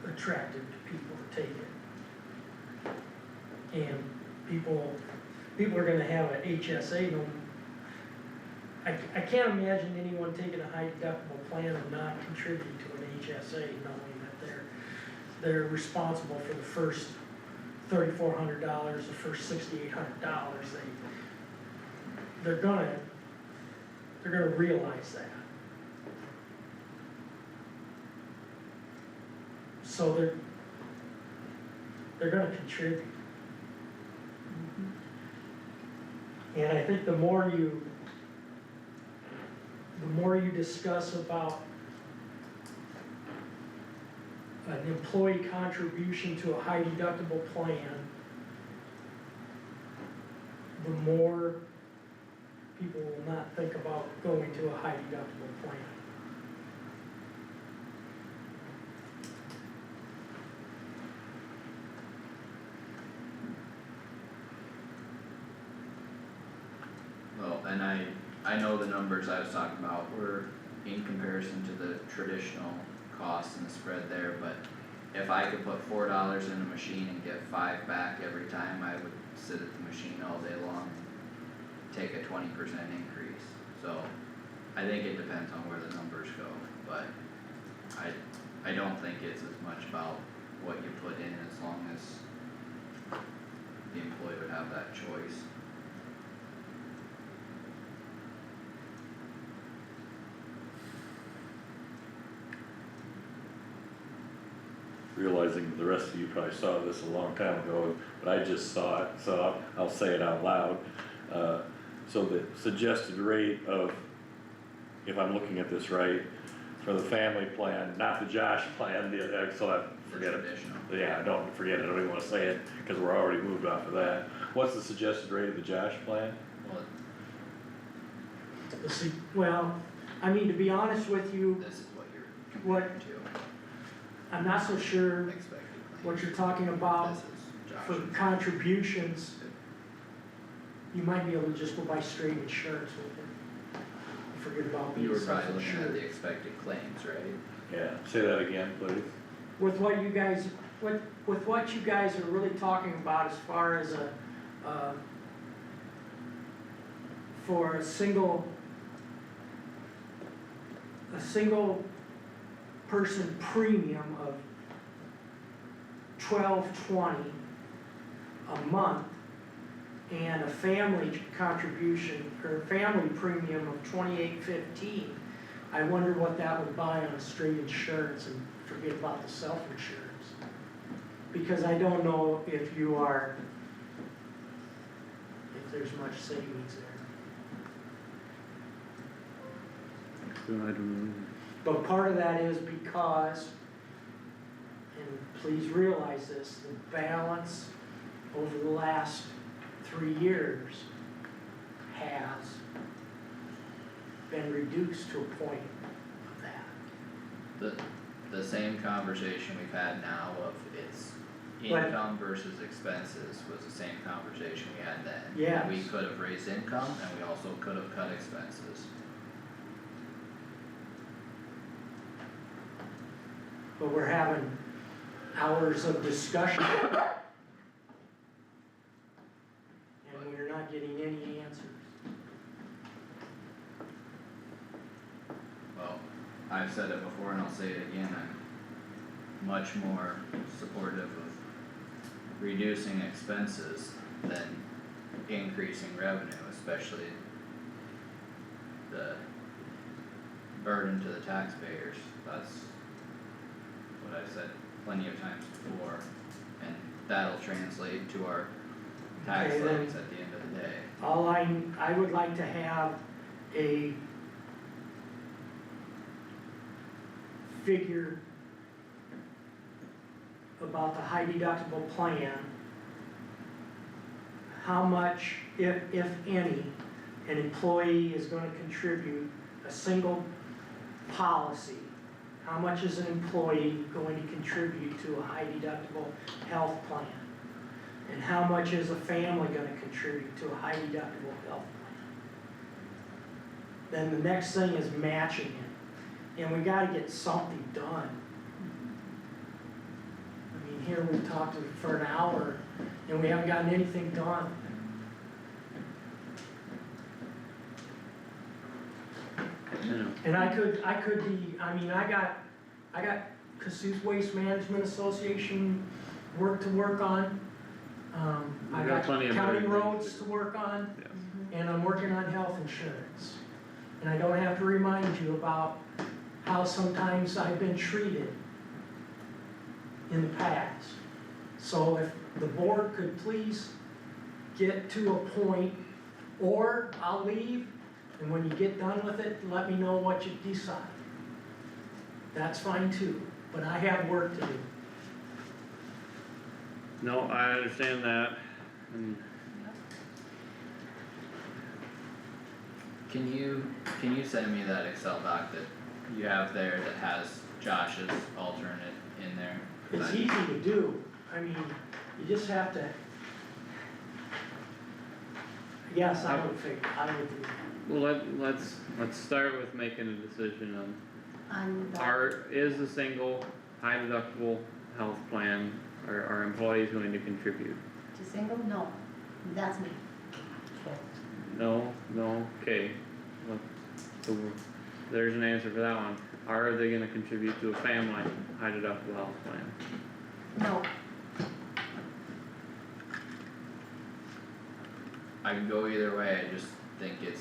attractive to people to take it. And people are gonna have a HSA, I can't imagine anyone taking a high deductible plan and not contributing to an HSA, knowing that they're responsible for the first $3,400, the first $6,800, they're gonna realize that. So they're gonna contribute. And I think the more you discuss about an employee contribution to a high deductible plan, the more people will not think about going to a high deductible plan. Well, and I know the numbers I was talking about were in comparison to the traditional cost and the spread there, but if I could put $4 in a machine and get 5 back every time, I would sit at the machine all day long and take a 20% increase. So I think it depends on where the numbers go, but I don't think it's as much about what you put in as long as the employee would have that choice. Realizing the rest of you probably saw this a long time ago, but I just saw it, so I'll say it out loud. So the suggested rate of, if I'm looking at this right, for the family plan, not the Josh plan, forget it. Traditional. Yeah, don't forget it, I don't even wanna say it, cause we're already moved off of that. What's the suggested rate of the Josh plan? Well, See, well, I mean, to be honest with you, this is what you're What- comparing to, I'm not so sure expected what claims. you're talking about. This is For Josh's. contributions, you might be able to just go buy straight insurance with it. Forget about You being were probably looking at the self-insured. expected claims, right? Yeah, say that again, please. With what you guys, with what you guys are really talking about as far as for a single person premium of $12.20 a month and a family contribution or family premium of $28.15, I wonder what that would buy on a straight insurance and forget about the self-insurance. Because I don't know if there's much savings there. But part of that is because, and please realize this, the balance over the last 3 years has been reduced to a point of that. The same conversation we've had now of it's income versus expenses was the same conversation we had then. Yes. We could have raised income and we also could have cut expenses. but we're having hours of discussion. And we're not getting any answers. Well, I've said it before and I'll say it again, I'm much more supportive of reducing expenses than increasing revenue, especially the burden to the taxpayers. That's what I've said plenty of times before, and that'll translate to our tax Okay, then. levies at the end of the day. All I would like to have a figure about the high deductible plan. How much, if any, an employee is gonna contribute a single policy. How much is an employee going to contribute to a high deductible health plan? And how much is a family gonna contribute to a high deductible health plan? Then the next thing is matching it, and we gotta get something done. I mean, here we've talked for an hour, and we haven't gotten anything done. Yeah. And I could be, I mean, I got Kossuth Waste Management Association work to work on. I We've got got plenty of county other things roads to to do. work on, Yes. and I'm working on health insurance. And I don't have to remind you about how sometimes I've been treated in the past. So if the board could please get to a point, or I'll leave, and when you get done with it, let me know what you decide. That's fine too, but I have work to do. No, I understand that, and Can you send me that Excel doc that you have there that has Josh's alternate in there? 'Cause It's I- easy to do, I mean, you just have to. Yes, I would do that. well, let's start with making a decision On on, is a single high deductible health plan, are employees going to contribute? to single, no, that's me. No, okay, well, so there's an answer for that one, are they gonna contribute to a family high deductible health plan? No, I can go either way, I just think it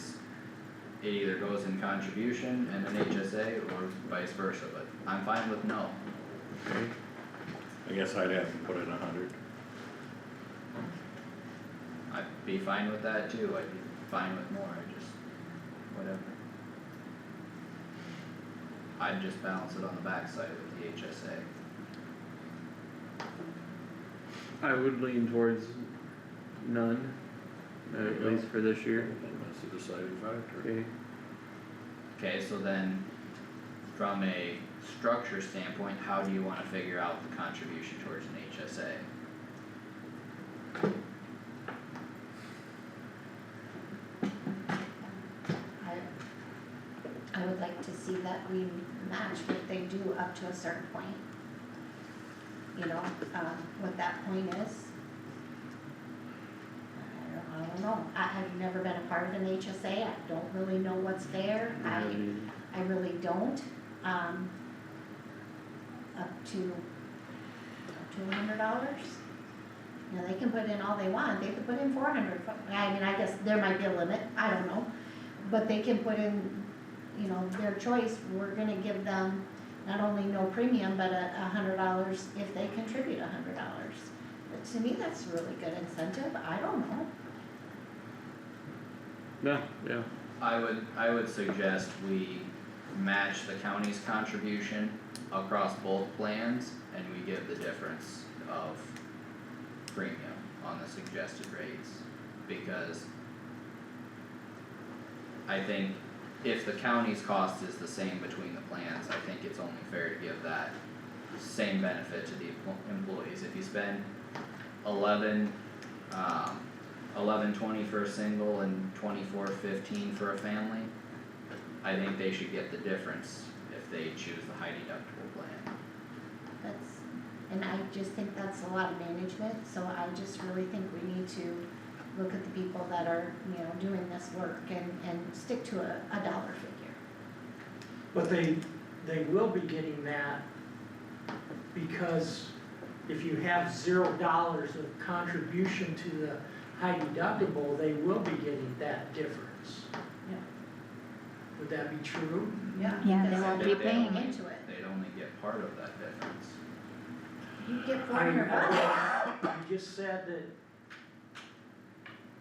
either goes in contribution and an HSA or vice versa, but I'm fine with no. Okay, I guess I'd have to put in 100. I'd be fine with that too, I'd be fine with more, I just, whatever. I'd just balance it on the backside with the HSA. I would lean towards none, at least for this year, That's the deciding factor. okay? Okay, so then, from a structure standpoint, how do you wanna figure out the contribution towards an HSA? I would like to see that we match what they do up to a certain point. You know, what that point is. I don't know, I've never been a part of an HSA, I don't really know what's there, I really don't, up to $100. You know, they can put in all they want, they could put in 400, I mean, I guess there might be a limit, I don't know. But they can put in, you know, their choice, we're gonna give them not only no premium, but $100 if they contribute $100. But to me, that's a really good incentive, I don't know. Yeah, I would suggest we match the county's contribution across both plans and we give the difference of premium on the suggested rates. Because I think if the county's cost is the same between the plans, I think it's only fair to give that same benefit to the employees. If you spend 1120 for a single and 2415 for a family, I think they should get the difference if they choose the high deductible plan. And I just think that's a lot of management, so I just really think we need to look at the people that are, doing this work and stick to a dollar figure. But they will be getting that, because if you have $0 of contribution to the high deductible, they will be getting that difference. Yeah. Would that be true? Yeah. Yeah, they because won't they're be paying paying it. into it. They'd only get part of that difference. You get $400. You just said that,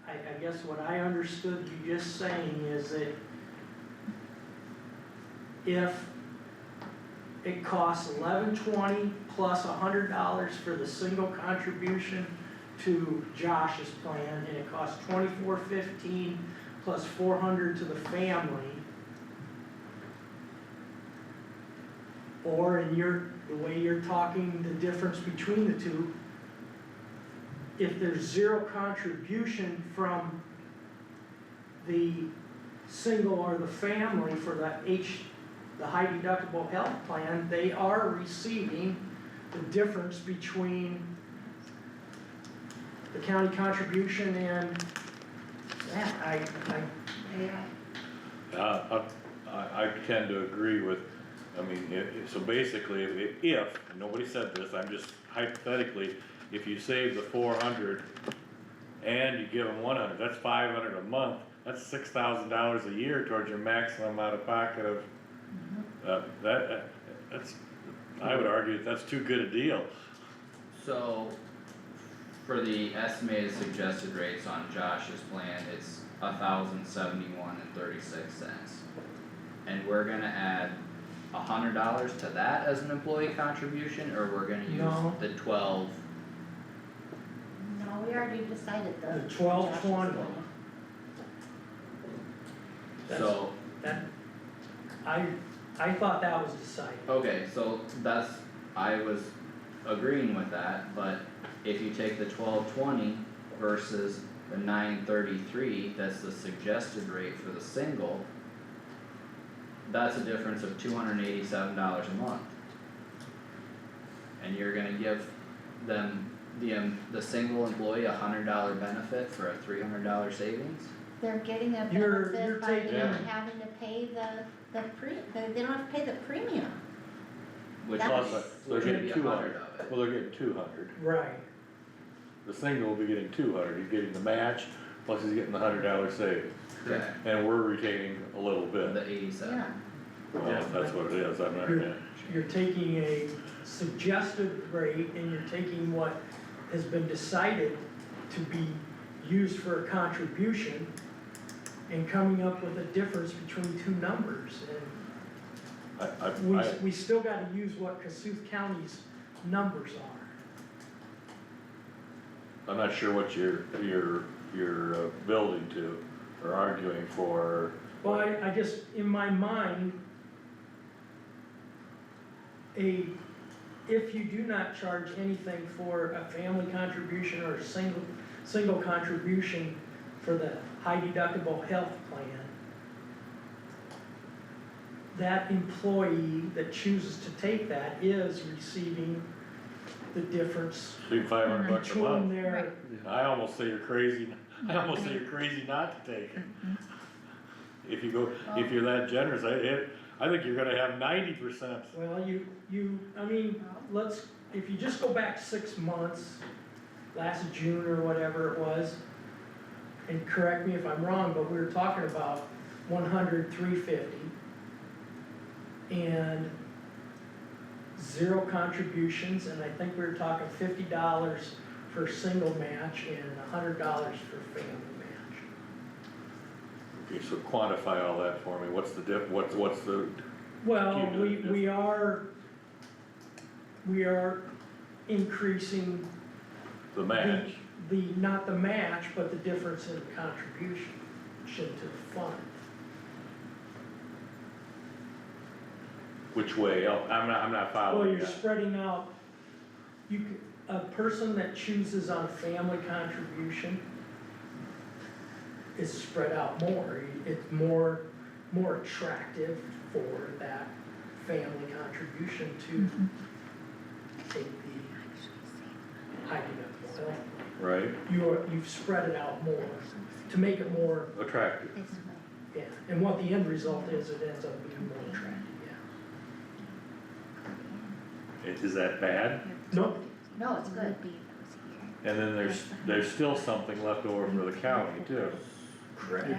I guess what I understood you just saying is that if it costs $11.20 plus $100 for the single contribution to Josh's plan, and it costs $24.15 plus $400 to the family, or the way you're talking, the difference between the two, if there's zero contribution from the single or the family for the high deductible health plan, they are receiving the difference between the county contribution and that. I tend to agree with, so basically, if, and nobody said this, I'm just hypothetically, if you save the 400 and you give them 100, that's 500 a month, that's $6,000 a year towards your maximum out of pocket of, that's, I would argue that's too good a deal. So, for the estimated suggested rates on Josh's plan, it's $1,071.36. And we're gonna add $100 to that as an employee contribution, or we're gonna use No. the 12? No, we already decided the. The 12.20. So, That, I thought that was decided. okay, so I was agreeing with that, but if you take the 1220 versus the 933, that's the suggested rate for the single, that's a difference of $287 a month. And you're gonna give them, the single employee a $100 benefit for a $300 savings? They're getting a You're benefit by taking- not having to pay they don't have to pay the premium. Which That's- is, They're which would getting be 200, 100 of it. well, they're getting 200. Right. The single will be getting 200, he's getting the match, plus he's getting the $100 savings. Okay, And we're retaining a little bit. the 87. Yeah, Yeah, that's what it is, I'm not, yeah. You're taking a suggested rate and you're taking what has been decided to be used for a contribution and coming up with a difference between two numbers. And we still gotta use what Kossuth County's numbers are. I'm not sure what you're building to, or arguing for. Well, I just, in my mind, if you do not charge anything for a family contribution or a single contribution for the high deductible health plan, that employee that chooses to take that is receiving the difference $500 a between month. their, I almost say you're crazy, not to take it. If you're that generous, I think you're gonna have 90%. well, if you just go back 6 months, last June or whatever it was, and correct me if I'm wrong, but we were talking about 100, 350, and 0 contributions, and I think we were talking $50 for single match and $100 for family match. Okay, so quantify all that for me, what's the Well, Cumulative. we are increasing the match? not the match, but the difference in contribution to the fund. Which way? I'm not Well, following you're you. spreading out, a person that chooses on family contribution is spread out more. It's more attractive for that family contribution to take the high deductible health. Right, You've spread it out more, to make it more, attractive. This way. yeah, and what the end result is, it ends up being more attractive, yeah. Is that bad? Nope. No, it's good. And then there's still something left over for the county too. Correct, yeah.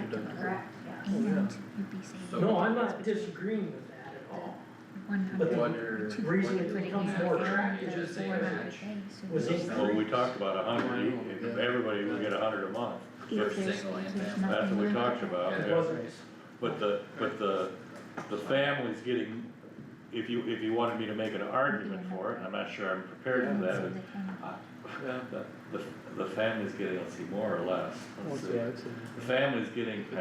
And you'd be saving. So- No, I'm not disagreeing with that at all. But the What are- reason it becomes more attractive Just say match. was Well, we talked about 100, if everybody would get 100 a month. For single and family. That's what we talked about, It yeah. wasn't, But the family's getting, if you wanted me to make an argument for it, and I'm not sure I'm prepared for that, but the family's getting, let's see, more or less, let's see. The family's getting, So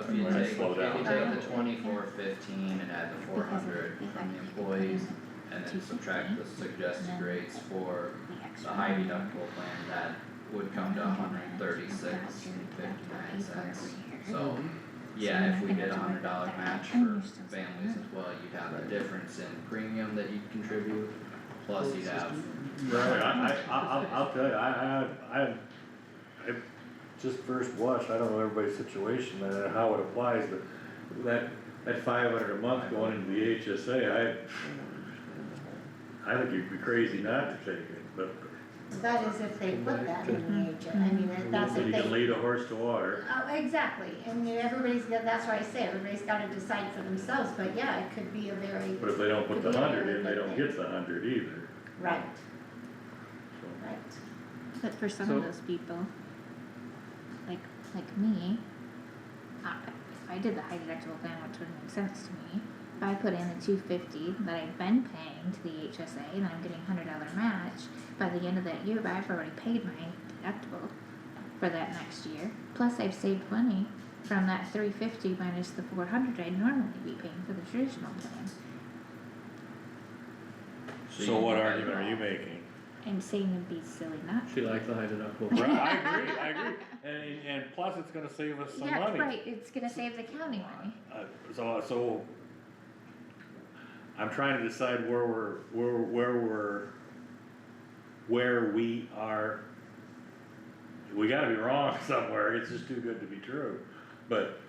if you let's take, slow if you down. take the 2415 and add the 400 from the employees, and then subtract the suggested rates for the high deductible plan, that would come to 136.59 cents. So, yeah, if we did $100 match for families as well, you'd have a difference in premium that you'd contribute, plus you'd have. I'll tell you, I just first blush, I don't know everybody's situation and how it applies, but that 500 a month going into the HSA, I think you'd be crazy not to take it, but That is if they put that in the agent, I mean, that's you if can they. lead a horse to water. Oh, exactly, and everybody's got, that's why I say, everybody's gotta decide for themselves, but yeah, it could be a very, But if they don't put the 100 in, they don't get the 100 either. right, So, right. But for some So- of those people, like me, if I did the high deductible plan, which would make sense to me, if I put in the $250 that I've been paying to the HSA and I'm getting $100 match, by the end of that year, I've already paid my deductible for that next year. Plus I've saved money from that $350 minus the $400 I'd normally be paying for the traditional plan. So what argument are you making? I'm saying it'd be silly not to. She likes the high deductible. Right, I agree, and plus it's gonna save us some Yeah, money. right, it's gonna save the county money. So I'm trying to decide where we are. We gotta be wrong somewhere, it's just too good to be true, but,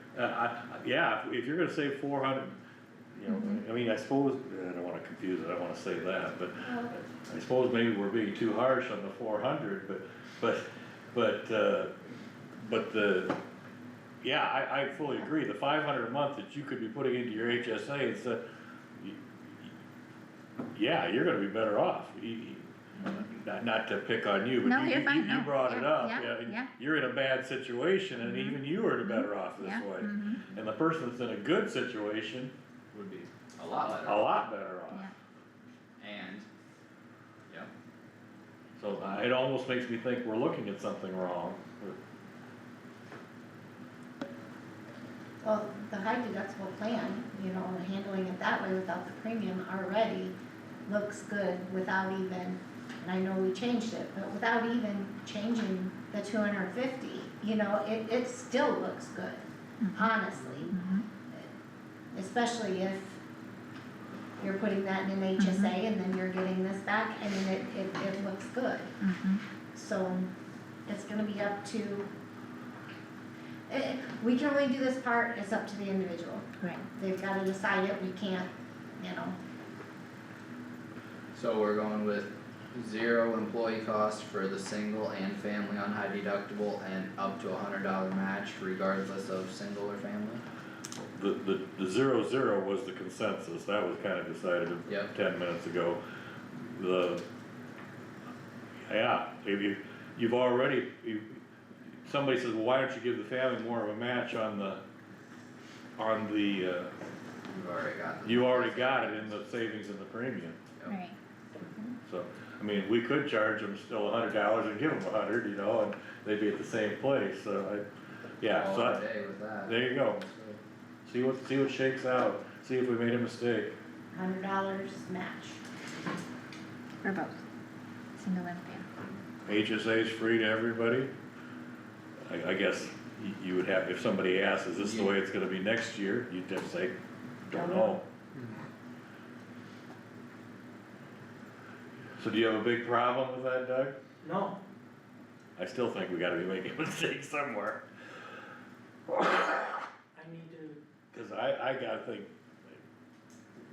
yeah, if you're gonna save 400, you know, I mean, I suppose, I don't wanna confuse it, I don't wanna say that, but I suppose maybe we're being too harsh on the 400, but yeah, I fully agree, the 500 a month that you could be putting into your HSA instead, yeah, you're gonna be better off. Not to pick on you, No, but you're fine, you no, brought it yeah, up, yeah, and yeah. you're in a bad situation, and even you are better off this Yeah, way. mhm. And the person that's in a good situation, Would be a lot better. a lot better off. Yeah. And, yep, So it almost makes me think we're looking at something wrong. Well, the high deductible plan, you know, handling it that way without the premium already looks good without even, and I know we changed it, but without even changing the 250, you know, it still looks good, honestly. Mhm. Especially if you're putting that in an HSA and then you're getting this back, I mean, it looks good. Mhm. So it's gonna be up to, we can only do this part, it's up to the individual. Right. They've gotta decide it, we can't, you know, so we're going with 0 employee cost for the single and family on high deductible and up to $100 match regardless of single or family? The 0 was the consensus, that was kind of decided Yep. 10 minutes ago. Yeah, if you've already, somebody says, well, why don't you give the family more of a match on the, You've already got. you already got it in the savings and the premium. Yep. Right. So, I mean, we could charge them still $100 and give them 100, you know, and they'd be at the same place, so yeah, All so day with that. there you go. See what shakes out, see if we made a mistake. $100 match. or both, single and family. HSA's free to everybody? I guess you would have, if somebody asks, is this the way it's gonna be next year, you'd just say, don't know. So do you have a big problem with that, Doug? No, I still think we gotta be making mistakes somewhere. I need to, Cause I gotta think,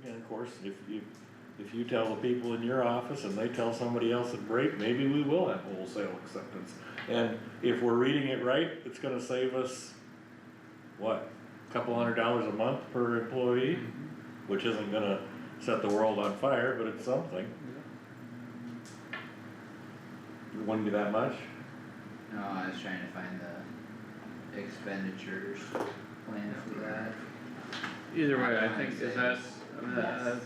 and of course, if you tell the people in your office and they tell somebody else at break, maybe we will have wholesale acceptance. And if we're reading it right, it's gonna save us, what, couple $100 a month per employee? Which isn't gonna set the world on fire, but it's something. It wouldn't be that much? No, I was trying to find the expenditures plan for that. Either way, I think that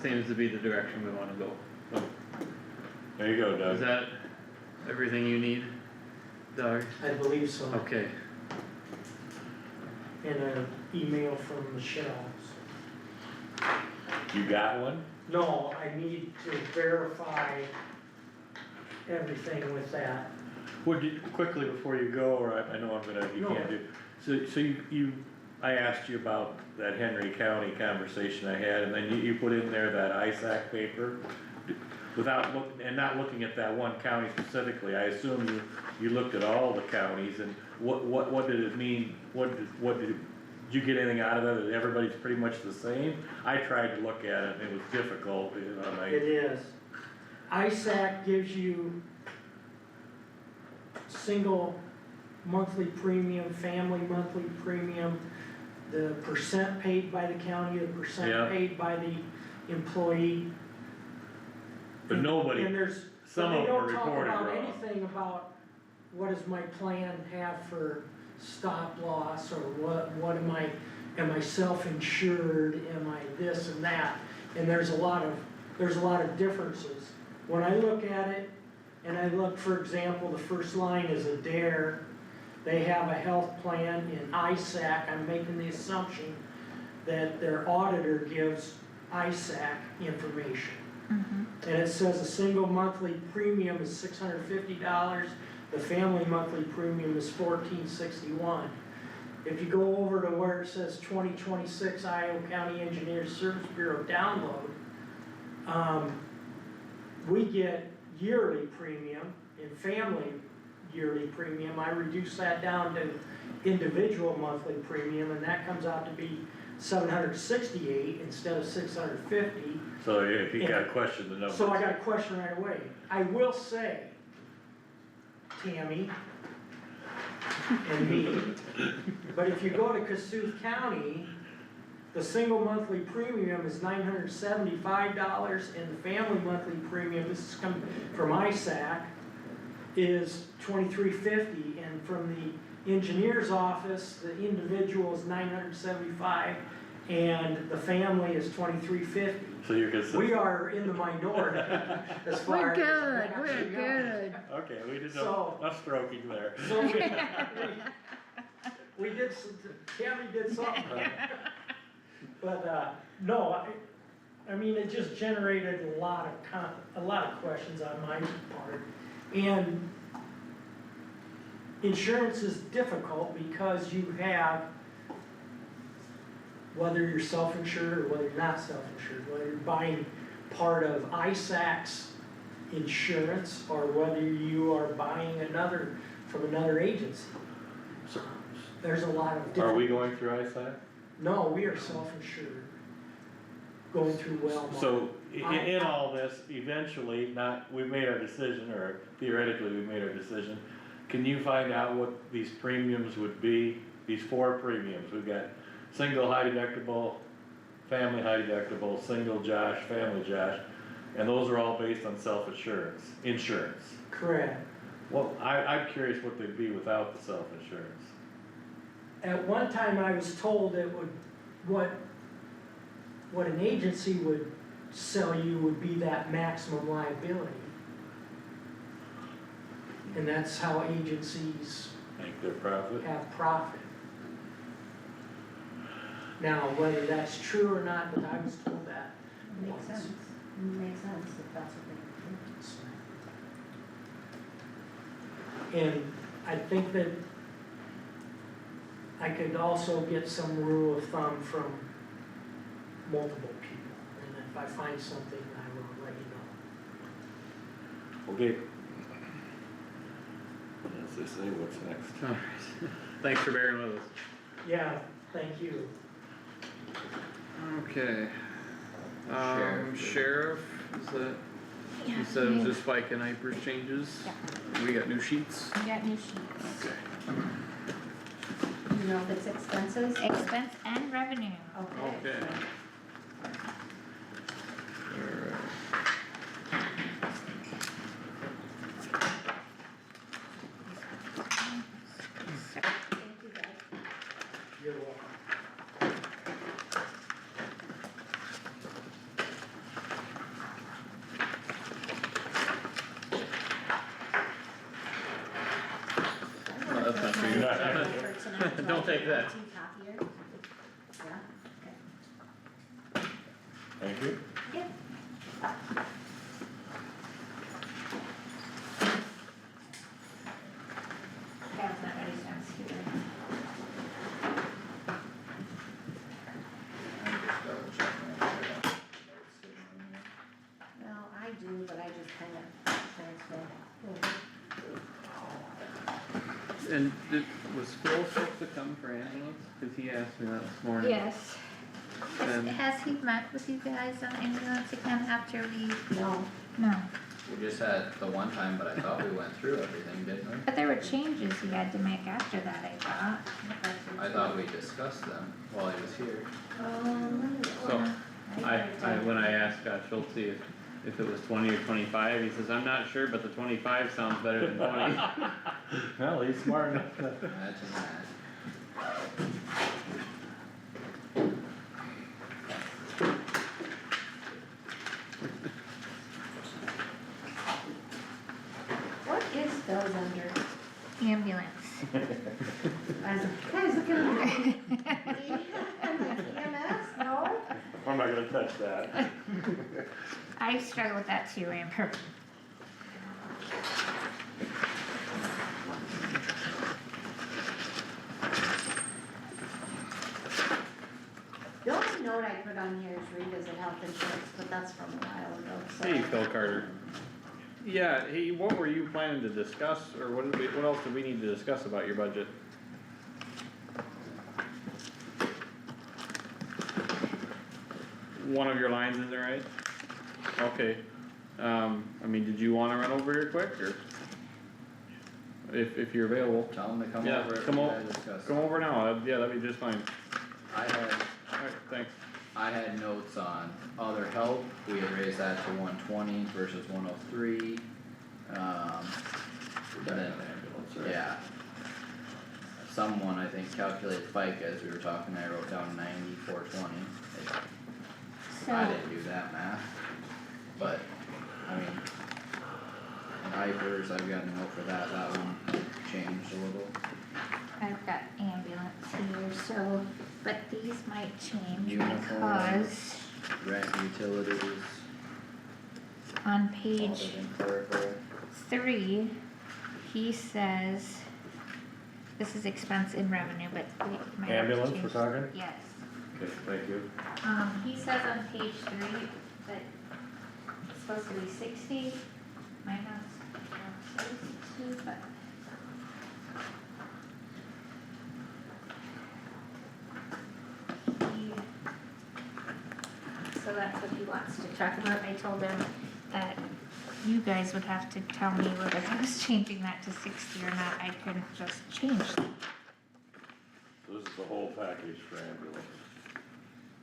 seems to be the direction we wanna go. So, There you go, is Doug. that everything you need, Doug? I believe so, Okay, and an email from Michelle. You got one? No, I need to verify everything with that. Would you, quickly before you go, or I know you can't do, so I asked you about that Henry County conversation I had, and then you put in there that ISAC paper. Without not looking at that one county specifically, I assume you looked at all the counties, and what did it mean? Did you get anything out of it, that everybody's pretty much the same? I tried to look at it, and it was difficult, you know, It is. ISAC gives you single monthly premium, family monthly premium, the percent paid by the county, the percent Yeah. paid by the employee. But nobody, And there's, some but of they them are don't talk reported about wrong. anything about what does my plan have for stop loss, or what am I self-insured, am I this and that? And there's a lot of differences. When I look at it, and I look, for example, the first line is a DARE, they have a health plan in ISAC, I'm making the assumption that their auditor gives ISAC information. And it says a single monthly premium is $650, the family monthly premium is $1461. If you go over to where it says 2026 Iowa County Engineers Service Bureau download, we get yearly premium and family yearly premium. I reduce that down to individual monthly premium, and that comes out to be $768 instead of $650. So if you got a question, the number. So I got a question right away. I will say, Tammy and me, but if you go to Kossuth County, the single monthly premium is $975, and the family monthly premium, this is coming from ISAC, is $2350, and from the engineer's office, the individual is $975, and the family is $2350. So you're consistent. We are in the minority as far as. We're good. Okay, we did So- enough stroking there. So we did, Tammy did something. But, no, I mean, it just generated a lot of questions on my part. And insurance is difficult because you have, whether you're self-insured or whether you're not self-insured, whether you're buying part of ISAC's insurance or whether you are buying another from another agency. So, There's a lot of different. are we going through ISAC? No, we are self-insured, going through Wellmark. So in all this, eventually, we made our decision, or theoretically we made our decision. Can you find out what these premiums would be, these 4 premiums? We've got single high deductible, family high deductible, single Josh, family Josh, and those are all based on insurance. Correct. Well, I'm curious what they'd be without the self-insurance. At one time, I was told it would, what an agency would sell you would be that maximum liability. And that's how agencies Make their profit. have profit. Now, whether that's true or not, but I was told that. Makes sense, makes sense if that's what they do. And I think that I could also get some rule of thumb from multiple people, and if I find something, I will let you know. Okay. As they say, what's next? Alright, thanks for bearing with us. Yeah, thank you. Okay. Sheriff, is that, Yeah, you said it was just spike and hyper changes? Yeah. We got new sheets? We got new sheets. Okay. You know if it's expenses? Expense and revenue. Okay. Alright. Thank you guys. You're welcome. Oh, that's not for you. Don't take that. Yeah, Thank you. Yep. That's not ready, so I'm scared. I'm just double checking. Make sure I don't have notes sitting in here. well, I do, but I just kind of transfer. And was Phil supposed to come for ambulance? Cause he asked me that this morning. Yes. And- Has he met with you guys on ambulance again after we? No, No, We just had the one time, but I thought we went through everything, didn't we? but there were changes he had to make after that, I thought. I thought we discussed them while he was here. So, when I asked Schulte if it was 20 or 25, he says, I'm not sure, but the 25 sounds better than 20. Well, he's smart enough to. Imagine that. what is those under? Ambulance. Guys, look at me. EMS, no? I'm not gonna touch that. I struggle with that too, Amber. The only note I put on here is revisit health insurance, but that's from a while ago, so. Hey, Phil Carter. Yeah, hey, what were you planning to discuss, or what else did we need to discuss about your budget? One of your lines isn't right? Okay, I mean, did you wanna run over here quick, or? If you're available, Tell him to come Yeah, over if come we o- gotta discuss. come over now, yeah, that'd be just fine, I had, alright, thanks. I had notes on other help, we had raised that to 120 versus 103. But then, yeah. Someone, I think, calculated FICA as we were talking, I wrote down 9420. I So, didn't do that math, but, I mean, in Hypers, I've got a note for that one changed a little. I've got ambulance here, so, but these might change Uniform. because Rent, utilities, on all page in clerical. 3, he says, this is expense in revenue, but we might have to Ambulance, we're change- talking? Yes. Okay, thank you. He says on page 3 that it's supposed to be 60, my notes don't say 60, but. So that's what he wants to talk about, I told him that you guys would have to tell me whether I was changing that to 60 or not, I couldn't just change that. So this is the whole package for ambulance.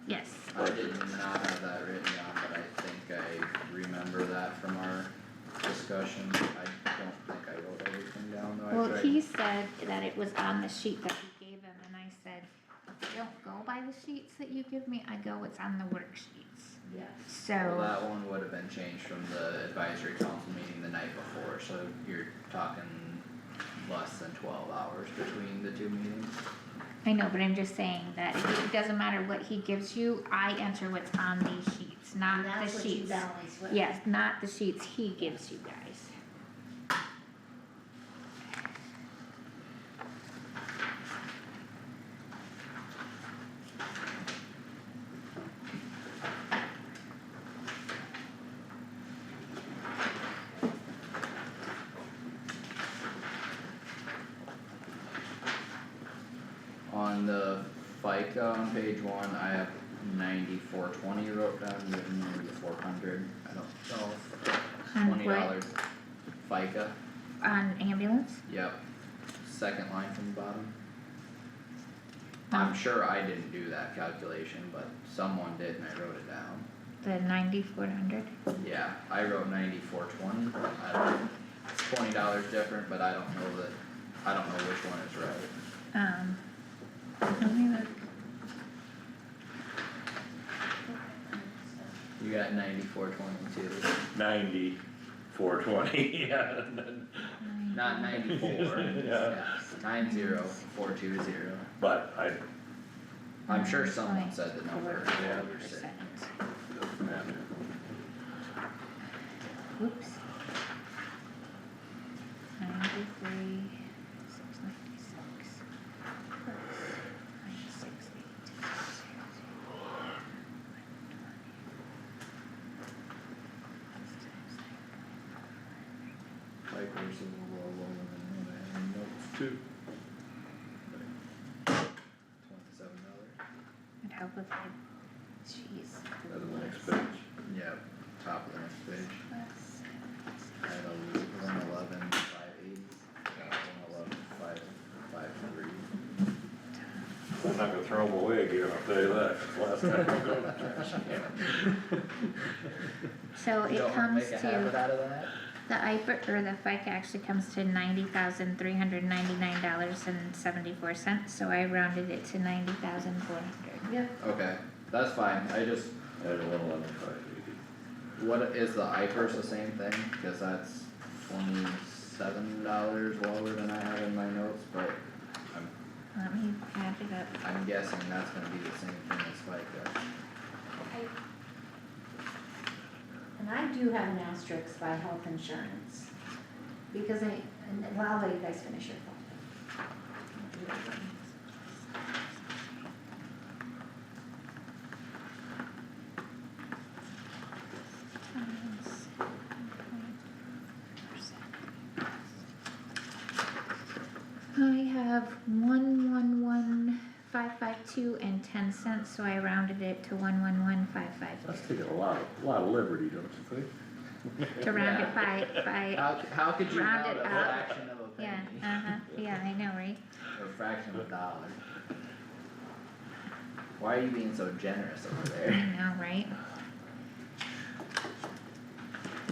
Yes. I did not have that written down, but I think I remember that from our discussion. I don't think I wrote everything down though. I Well, tried. he said that it was on the sheet that we gave him, and I said, I don't go by the sheets that you give me, I go what's on the worksheets. Yes. Well, So, that one would have been changed from the advisory council meeting the night before, so you're talking less than 12 hours between the two meetings. I know, but I'm just saying that it doesn't matter what he gives you, I enter what's on these sheets. sheets, not And the that's what you sheets. balance with. Yes, not the sheets he gives you guys. On the FICA on page one, I have 9420 wrote down, you have 9400, I don't know. On $20 what? FICA, On ambulance? yep, second line from the bottom. I'm sure I didn't do that calculation, but someone did and I wrote it down. The 9400? Yeah, I wrote 9420, I don't, it's $20 different, but I don't know that, I don't know which one is right. Let me look. You got 9422, 9420, yeah, and then, not 94, Yeah. 90420. but I'm sure someone said the number. Yeah. Percent. yeah, Whoops. 93, 696 plus 968,000. Like there's a little lower than what I had in notes too. $27. It'd help if I, jeez. that's the next page. Yep, top of the next page. Plus I had a 111, 580, 111, 553. I'm not gonna throw them away again, I'll tell you that, 'cause last time I go to the trash can. So You it don't wanna comes make a habit to, out of that? the IPR, or the FICA actually comes to $90,399.74, so I rounded it to 90,400. Yep, Okay, that's fine, I just, I had a 111, 580. what, is the IPERS the same thing? Cause that's $27 lower than I have in my notes, but Let me add it up. I'm guessing that's gonna be the same thing as FICA. and I do have an asterisk by health insurance. Because well, I'll let you guys finish your thought. I have 111,552 and 10 cents, so I rounded it to 111,552. That's taking a lot of liberty, don't you think? To round it Yeah. by, How could you Round round it a up. fraction of a yeah, penny? yeah, I know, right? Or a fraction of a dollar? Why are you being so generous over I there? know, right?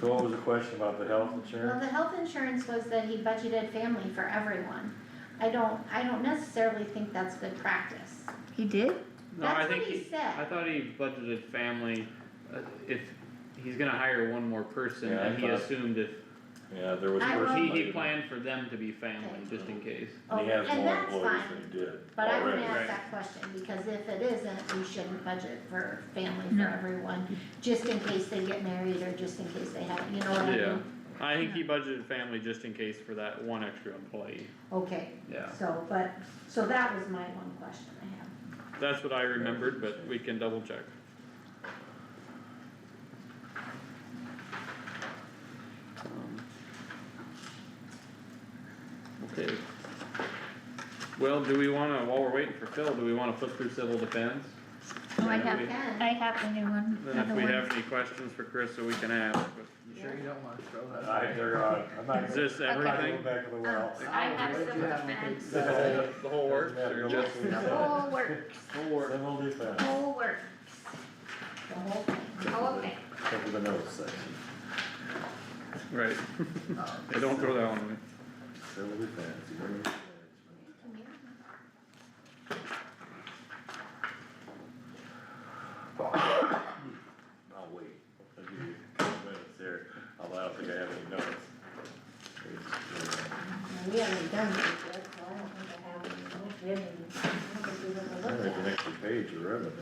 So what was the question about the health Well, insurance? the health insurance was that he budgeted family for everyone. I don't necessarily think that's good practice. He did? No, I That's think what he said. I thought he budgeted family, if he's gonna hire one more person, Yeah, I and he thought- assumed if, Yeah, there was. I person will- he budgeted. planned for them to be family, just in case. And he has and more that's employees fine. than he did But I would already. ask Right. that question, because if it isn't, we shouldn't budget for family for No. everyone, just in case they get married or just in case they have, you know what I mean? Yeah, I think he budgeted family just in case for that one extra employee, Okay, yeah. so that was my one question I have. That's what I remembered, but we can double check. Okay. Well, do we wanna, while we're waiting for Phil, do we wanna flip through civil defense? Oh, I Yeah, have, we- I have the new one. Then if the we one- have any questions for Chris, so we can ask, but. You sure you don't wanna throw that? I'm not. Is this We're not everything? going back to the well. I have What did you civil have on page defense. The whole works, or just? Whole works, Civil defense, whole works, The whole thing. whole thing. except for the notes section, Right, Oh, hey, don't throw that one away. civil defense, emergency management. I'll wait, I'll give you a couple minutes here, although I don't think I have any notes. We haven't done this yet, so I don't think I have any, I don't think we've ever I looked think at the it. next page of revenue.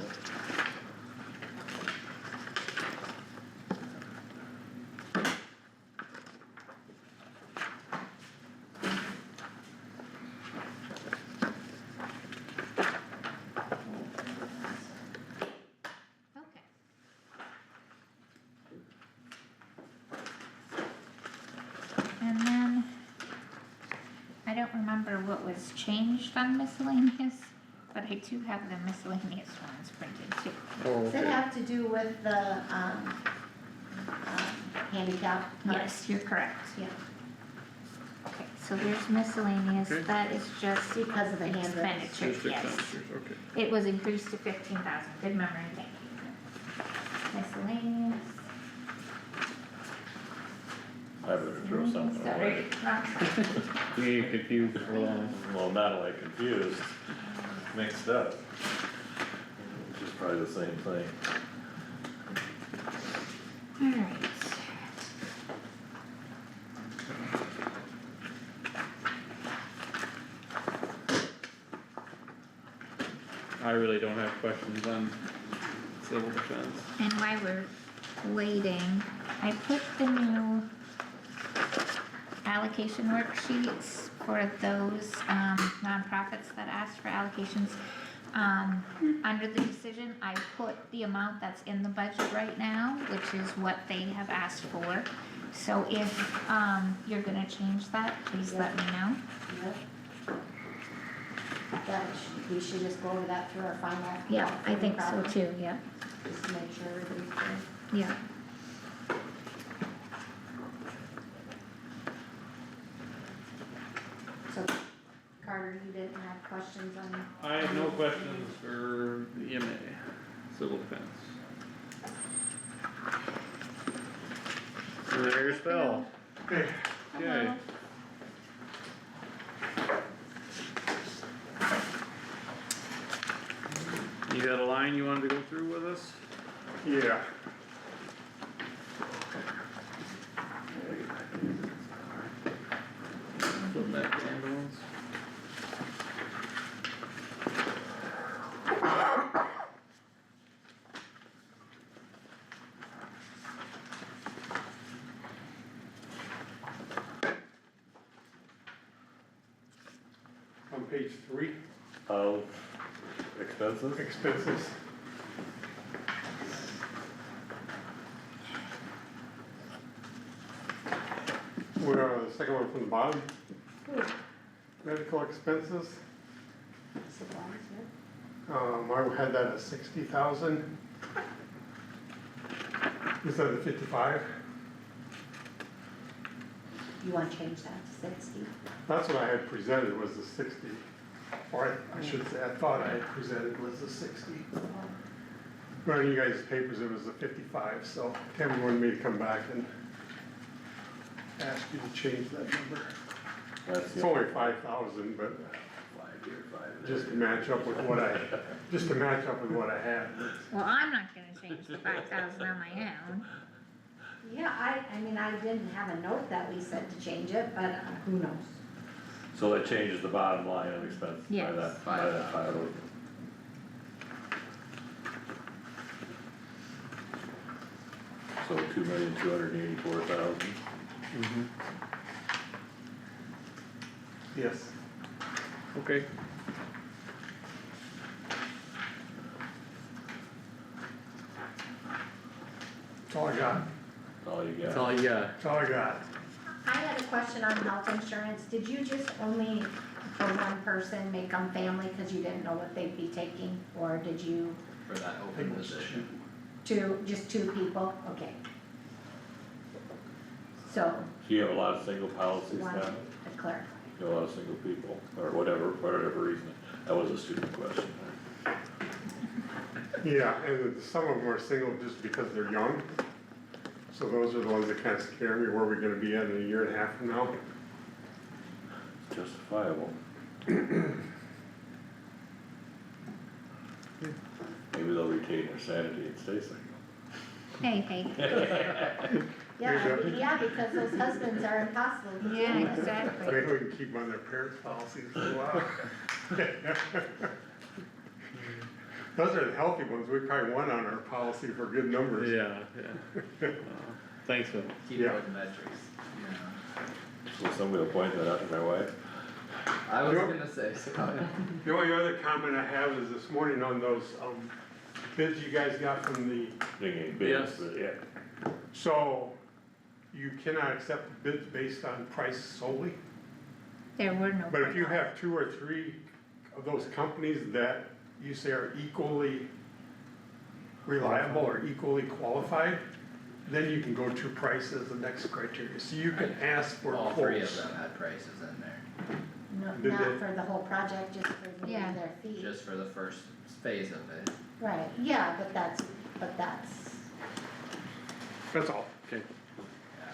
don't remember what was changed on miscellaneous, but I do have the miscellaneous ones printed too. Oh, Does it okay. have to do with the, handicap? Yes, you're correct. Yeah, Okay, so there's miscellaneous, Okay. that is just because of the handrails. expenditure, Just yes. expenditures, okay. It was increased to 15,000, good memory, thank you. Miscellaneous. I better throw something Sorry, away. wrong side. You get confused for long. Well, not only confused, mixed up. Which is probably the same thing. Alright. I really don't have questions on civil defense. And while we're waiting, I put the new allocation worksheets for those nonprofits that asked for allocations. Under the decision, I put the amount that's in the budget right now, which is what they have asked for. So if you're gonna change that, please let me know. Yep. We should just go over that through our final. Yeah, I think so probably, too, yeah, just to make sure everything's good. yeah. So Carter, you didn't have questions on? I have no questions for the EMA, civil defense. There's Phil. Okay. Okay. You got a line you wanted to go through with us? Yeah. From that ambulance? On page 3, Of expenses? expenses. We're, the second one from the bottom, medical expenses, Supplies, yeah. I had that at 60,000. Instead of the 55, You wanna change that to 60? that's what I had presented was the 60. Or I should say, I thought I had presented was the 60. But in you guys' papers, it was the 55, so Tammy wanted me to come back and ask you to change that number. That's It's only 5,000, but 5 here, 5 just to match up with what I, just to match up with what I had. Well, I'm not gonna change the 5,000 on my own. Yeah, I mean, I didn't have a note that we said to change it, but who knows? So that changes the bottom line of expense by Yes. that, by that 5. So 2,284,000. Yes. Okay. That's all I got. That's all you got. That's all you got. That's all I got. I had a question on health insurance. Did you just only, for one person, make them family because you didn't know what they'd be taking? Or did you, For that open position. just two people? Okay. So, So you have a lot of single policies wanted now? to clarify. You have a lot of single people, or whatever, for whatever reason. That was a stupid question. Yeah, and some of them are single just because they're young. So those are the ones that kind of scare me, where we're gonna be at in a year and a half from now. Justifiable. Maybe they'll retain their sanity and stay single. Hey, hey, Yeah, because those husbands are impossible to deal yeah, with. exactly. Maybe we can keep them on their parents' policies for a while. Those are the healthy ones, we probably won on our policy for good numbers. Yeah, yeah. Thanks, Phil. Keep Yeah. good metrics, So somebody will point that out to my wife. I was Yep. gonna say, Scott. The only other comment I have is this morning on those, bids you guys got from the, Thing ain't big, Yes. but yeah. so you cannot accept bids based on price solely? There were no. But if you breakouts. have 2 or 3 of those companies that you say are equally reliable or equally qualified, then you can go to price as the next criteria, so you can ask for All three of quotes. them had prices in there, No, Did not they- for the whole project, just for maybe Yeah. their fee. just for the first phase of it. Right, yeah, but that's, That's all. Okay.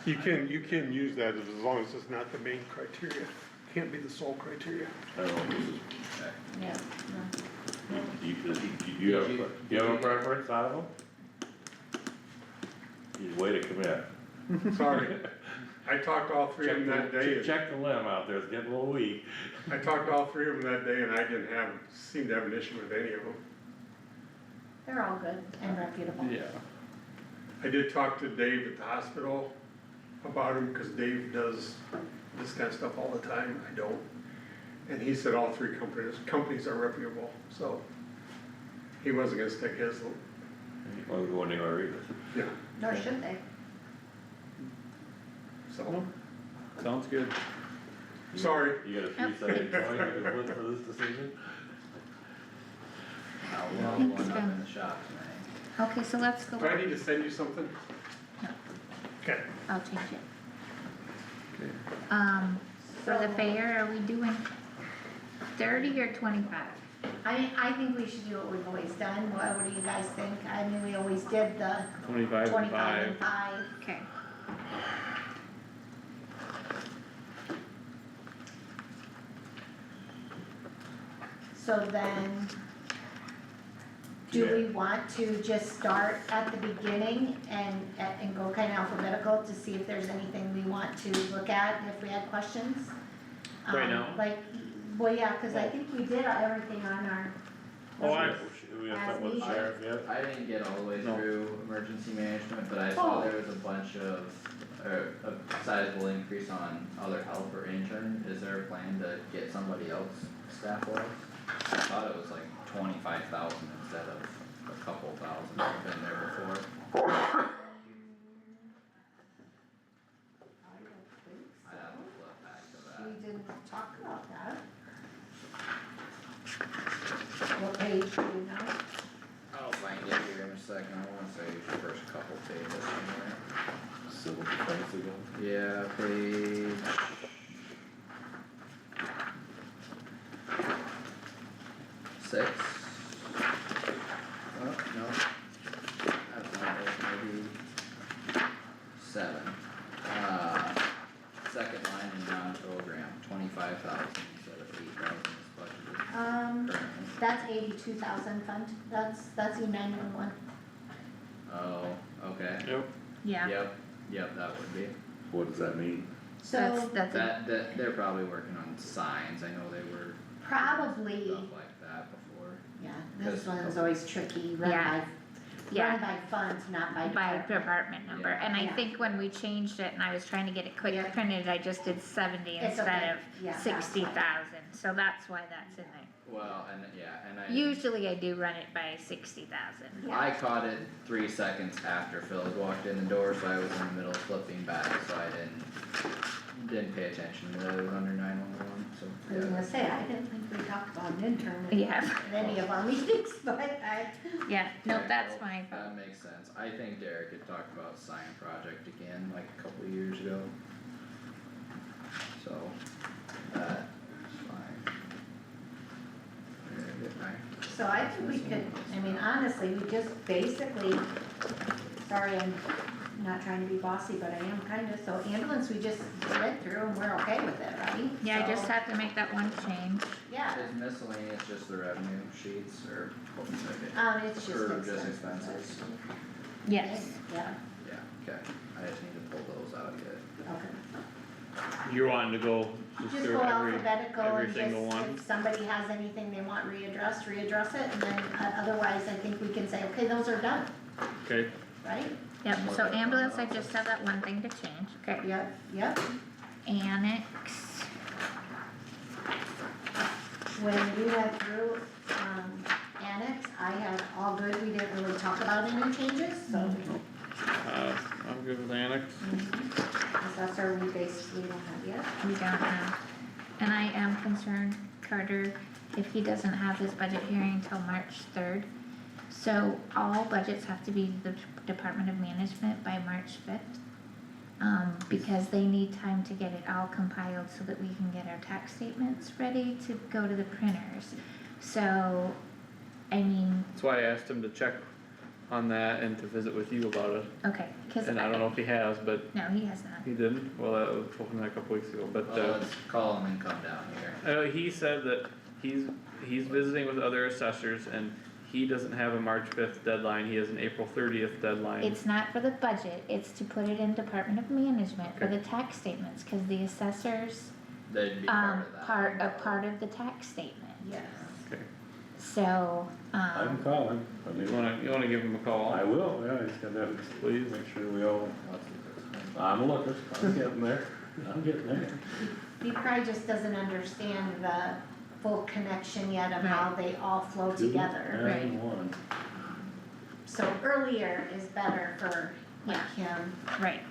Yeah, You can use that as long as it's not the main criteria, can't be the sole criteria. I don't know, Okay. yeah, no. you have a preference out of them? You way to commit. Sorry, I talked to all 3 of them that day, Check the limb out there, it's getting a little weak. I talked to all 3 of them that day, and I didn't seem to have an issue with any of them. They're all good and reputable. Yeah. I did talk to Dave at the hospital about him, cause Dave does this kind of stuff all the time, I don't. And he said all 3 companies are reputable, so he wasn't gonna stick his, Well, we wouldn't even read it. yeah, Nor should they. so, Sounds good. sorry. You got a 3-second point you can put for this decision? I'll roll Thanks, one up Ben. in the shop tonight. Okay, so let's go. Do I need to send you something? No. Okay. I'll change it. Okay. For the fair, are we doing 30 or 25? I think we should do what we've always done, what do you guys think? I mean, we always did the 25 and 25 and 5. 5. Okay. So then, do we want to just start at the beginning and go kind of alphabetical to see if there's anything we want to look at, if we had questions? Right now? Like, well, yeah, cause I think we did everything on our. Oh, I- We have something with the As sheriff yet? I didn't get all the way No. through emergency management, but I saw Oh. there was a bunch of, or a sizable increase on other help or intern. Is there a plan to get somebody else staff wise? I thought it was like 25,000 instead of a couple thousand that have been there before. I'd have to flip back to We that. didn't talk about that. What page do you know? I'll find it here in a second. I wanna say the first couple pages somewhere. Civil defense again? Yeah, page. Six. Oh, no. That's not it, maybe. 7. Second line in non-program, 25,000 instead of 8,000 is budgeted currently. That's 82,000 fund, that's E911. Oh, okay. Yep. Yeah. Yep, that would be. What does that mean? So That's That, they're probably working on signs. I know they were probably, stuff like that before. yeah, this Because- one's always tricky, run Yeah. run by funds, not by by department. department number, Yeah. and I Yeah. think when we changed it and I was trying to get it quick Yeah. printed, I just did 70 It's instead okay. of Yeah, that's 60,000, so that's why that's in there. Well, and yeah, and I. Usually I do run it by 60,000. Yeah. I caught it 3 seconds after Phil had walked in the door, so I was in the middle of flipping back, so I didn't pay attention that it was under 911, so. I was yeah. gonna say, I didn't think we talked about an intern in Yeah. any of our meetings, but Yeah, no, Okay, that's well, my fault. That makes sense. I think Derek had talked about sign project again, like a couple of years ago. So, that's fine. Very good, right? so I think we could, I mean, honestly, we just basically, sorry, I'm not trying to be bossy, but I am kinda, so ambulance, we just read through and we're okay with it, right? Yeah, I just So, have to make that one change. Yeah, Is miscellaneous just the revenue sheets, or what was it? it's just Or just expenses. expenses? Yes. Yeah, Yeah, okay, I just need to pull those out yet. okay. You're wanting to go just Just through go every alphabetical every and single just, one? if somebody has anything they want readdressed, readdress it, and then otherwise, I think we can say, okay, those are done, Okay, right? Yep, so ambulance, I just have that one thing to change, okay. Yep. Annex, When we went through, annex, I had all good, we didn't really talk about any changes, so. I'm good with annex. Assessor, we basically don't have yet. we don't have. and I am concerned, Carter, if he doesn't have his budget hearing until March 3rd. So all budgets have to be the Department of Management by March 5th. Because they need time to get it all compiled so that we can get our tax statements ready to go to the printers. So, I mean, That's why I asked him to check on that and to visit with you about it, okay, cause and I don't know if he has, but no, he has not. he didn't, well, that was told him a couple weeks ago, but, Well, let's call him and come down here. he said that he's visiting with other assessors and he doesn't have a March 5th deadline, he has an April 30th deadline. It's not for the budget, it's to put it in Department of Management for Okay. the tax statements, cause the assessors, They'd be part of that. part of the tax statement. Yes. Okay, So, I'm calling. I you mean, wanna give him a call? I will, yeah, he's got that, please make sure we all, I'm looking, I'm getting there, I'm getting there. He probably just doesn't understand the full connection yet of how they all flow Two together. Right. and one. So earlier is better for like him, right,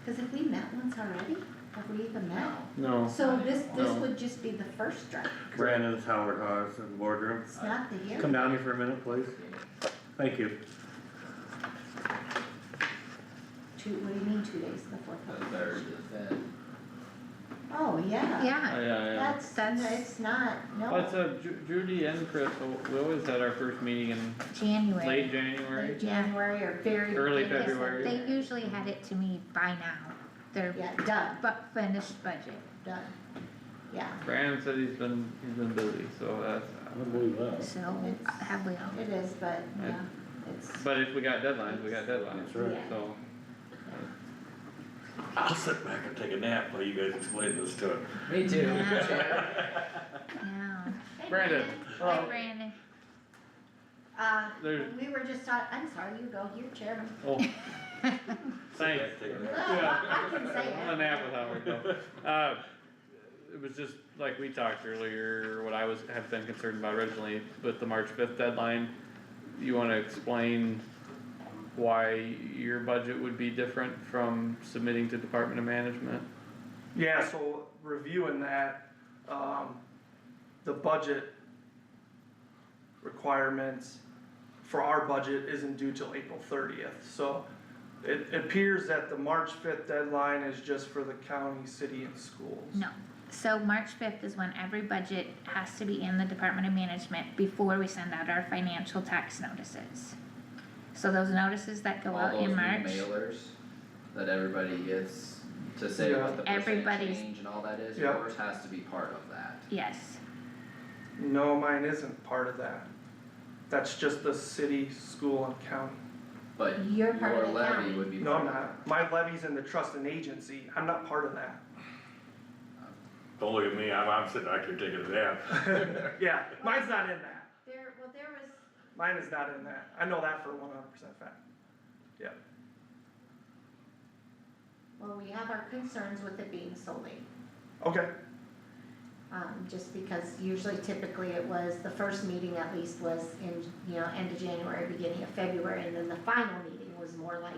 cause if we met once already, have we even met? No. So this No. would just be the first draft, Brandon's Howard Haas in the boardroom. it's not the year. Come down here for a minute, please. Thank you. What do you mean 2 days before? The third to the fifth. Oh, yeah. yeah, Yeah. That's, it's not, no. But Judy and Chris, we always had our first meeting in January. late January. Late January or very Early beginning of February. They usually had it to me by now, their Yeah, done, finished budget. done, yeah, Brandon said he's been busy, so that's, I don't believe that. So, It's- have we all? it is, but, yeah, it's, but if we got deadlines, we got deadlines, That's right. so. I'll sit back and take a nap while you guys explain this to him. Me too. Yeah. Hey, Brandon. Hi, Brandon. There's- We were just I'm sorry, you go, you're chairman. Oh. Thanks. Take a Well, nap. I can say I'm gonna it. nap with Howard though. It was just like we talked earlier, what I have been concerned about originally with the March 5th deadline. You wanna explain why your budget would be different from submitting to Department of Management? Yeah, so reviewing that, the budget requirements for our budget isn't due till April 30th. So it appears that the March 5th deadline is just for the county, city and schools. No, so March 5th is when every budget has to be in the Department of Management before we send out our financial tax notices. So those notices that go out in March, All those new mailers that everybody gets to say Yeah. what the percent Everybody's- change and all that is, Yeah. yours has to be part of that. yes, No, mine isn't part of that. That's just the city, school and county. But You're your part of the levy county. would be No, part I'm of that. not. My levy's in the trust and agency. I'm not part of that. Don't look at me, I'm sitting back here taking a nap. Yeah, mine's not in that. There was, Mine is not in that. I know that for 100% fact. Yeah. well, we have our concerns with it being so late. Okay. Just because usually typically it was, the first meeting at least was in, end of January, beginning of February, and then the final meeting was more like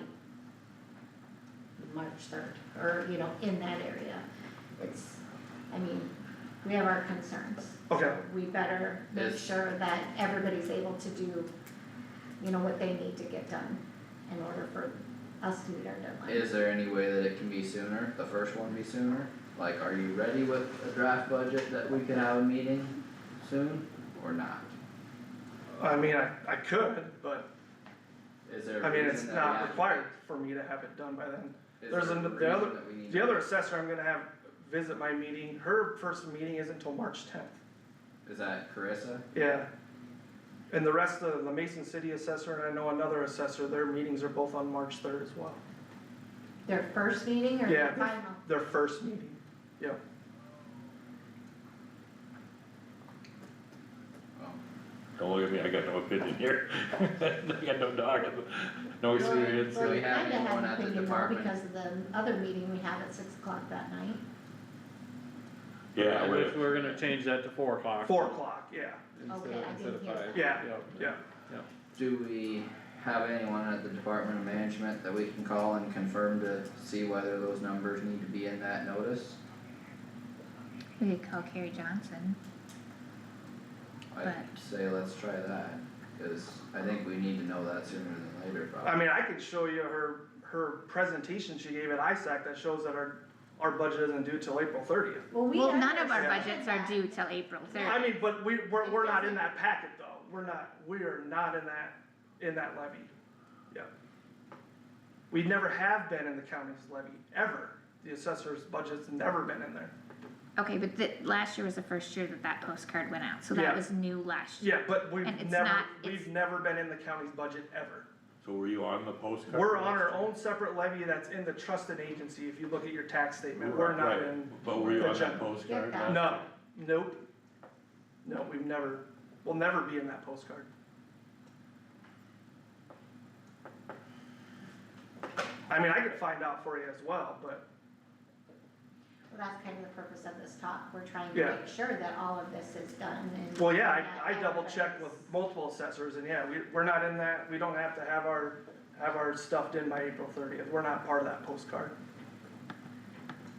March 3rd, or, in that area. We have our concerns. Okay. So we better make Is- sure that everybody's able to do, what they need to get done in order for us to meet our deadline. Is there any way that it can be sooner, the first one be sooner? Like, are you ready with a draft budget that we could have a meeting soon, or not? I mean, I could, but Is there a it's reason that we not have to- required for me to have it done by then. is There's there a the reason other, that we need the to- other assessor I'm gonna have visit my meeting, her first meeting isn't until March 10th. Is that Carissa? Yeah. And the rest of the Mason City assessor, and I know another assessor, their meetings are both on March 3rd as well. Their first meeting or Yeah, their final? their first meeting, yep. Oh, Don't look at me, I got no opinion here. I got no dog, no experience. Well, we we have kinda anyone have at the an opinion though, department? because of the other meeting we have at 6 o'clock that night. Yeah, Which we're gonna change that to 4 o'clock. 4 o'clock, yeah, Okay, I Instead of didn't hear 5. that. yeah, Yep. yeah. Do we have anyone at the Department of Management that we can call and confirm to see whether those numbers need to be in that notice? We could call Carrie Johnson. I'd But- say let's try that, cause I think we need to know that sooner than later, probably. I mean, I could show you her presentation she gave at ISAC that shows that our budget isn't due till April 30th. Well, we Well, none of our understand budgets are that. due till April third. I mean, but we're not in that packet though, we are not in that levy, yeah. We never have been in the county's levy, ever, the assessor's budget's never been in there. Okay, but last year was the first year that postcard went out, so Yeah. that was new last year. Yeah, but And it's we've never been in the county's budget ever. So were you on the postcard? We're on our own separate levy that's in the trusted agency, if you look at your tax statement, we're not Right, in. but were you the on that general. postcard? Get that. No, nope. No, we'll never be in that postcard. I mean, I could find out for you as well, but, Well, that's kind of the purpose of this talk, we're trying to Yeah. make sure that all of this is done and. well, yeah, that I double checked with everybody's- multiple assessors, and yeah, we're not in that, we don't have to have our stuff in by April 30th, we're not part of that postcard.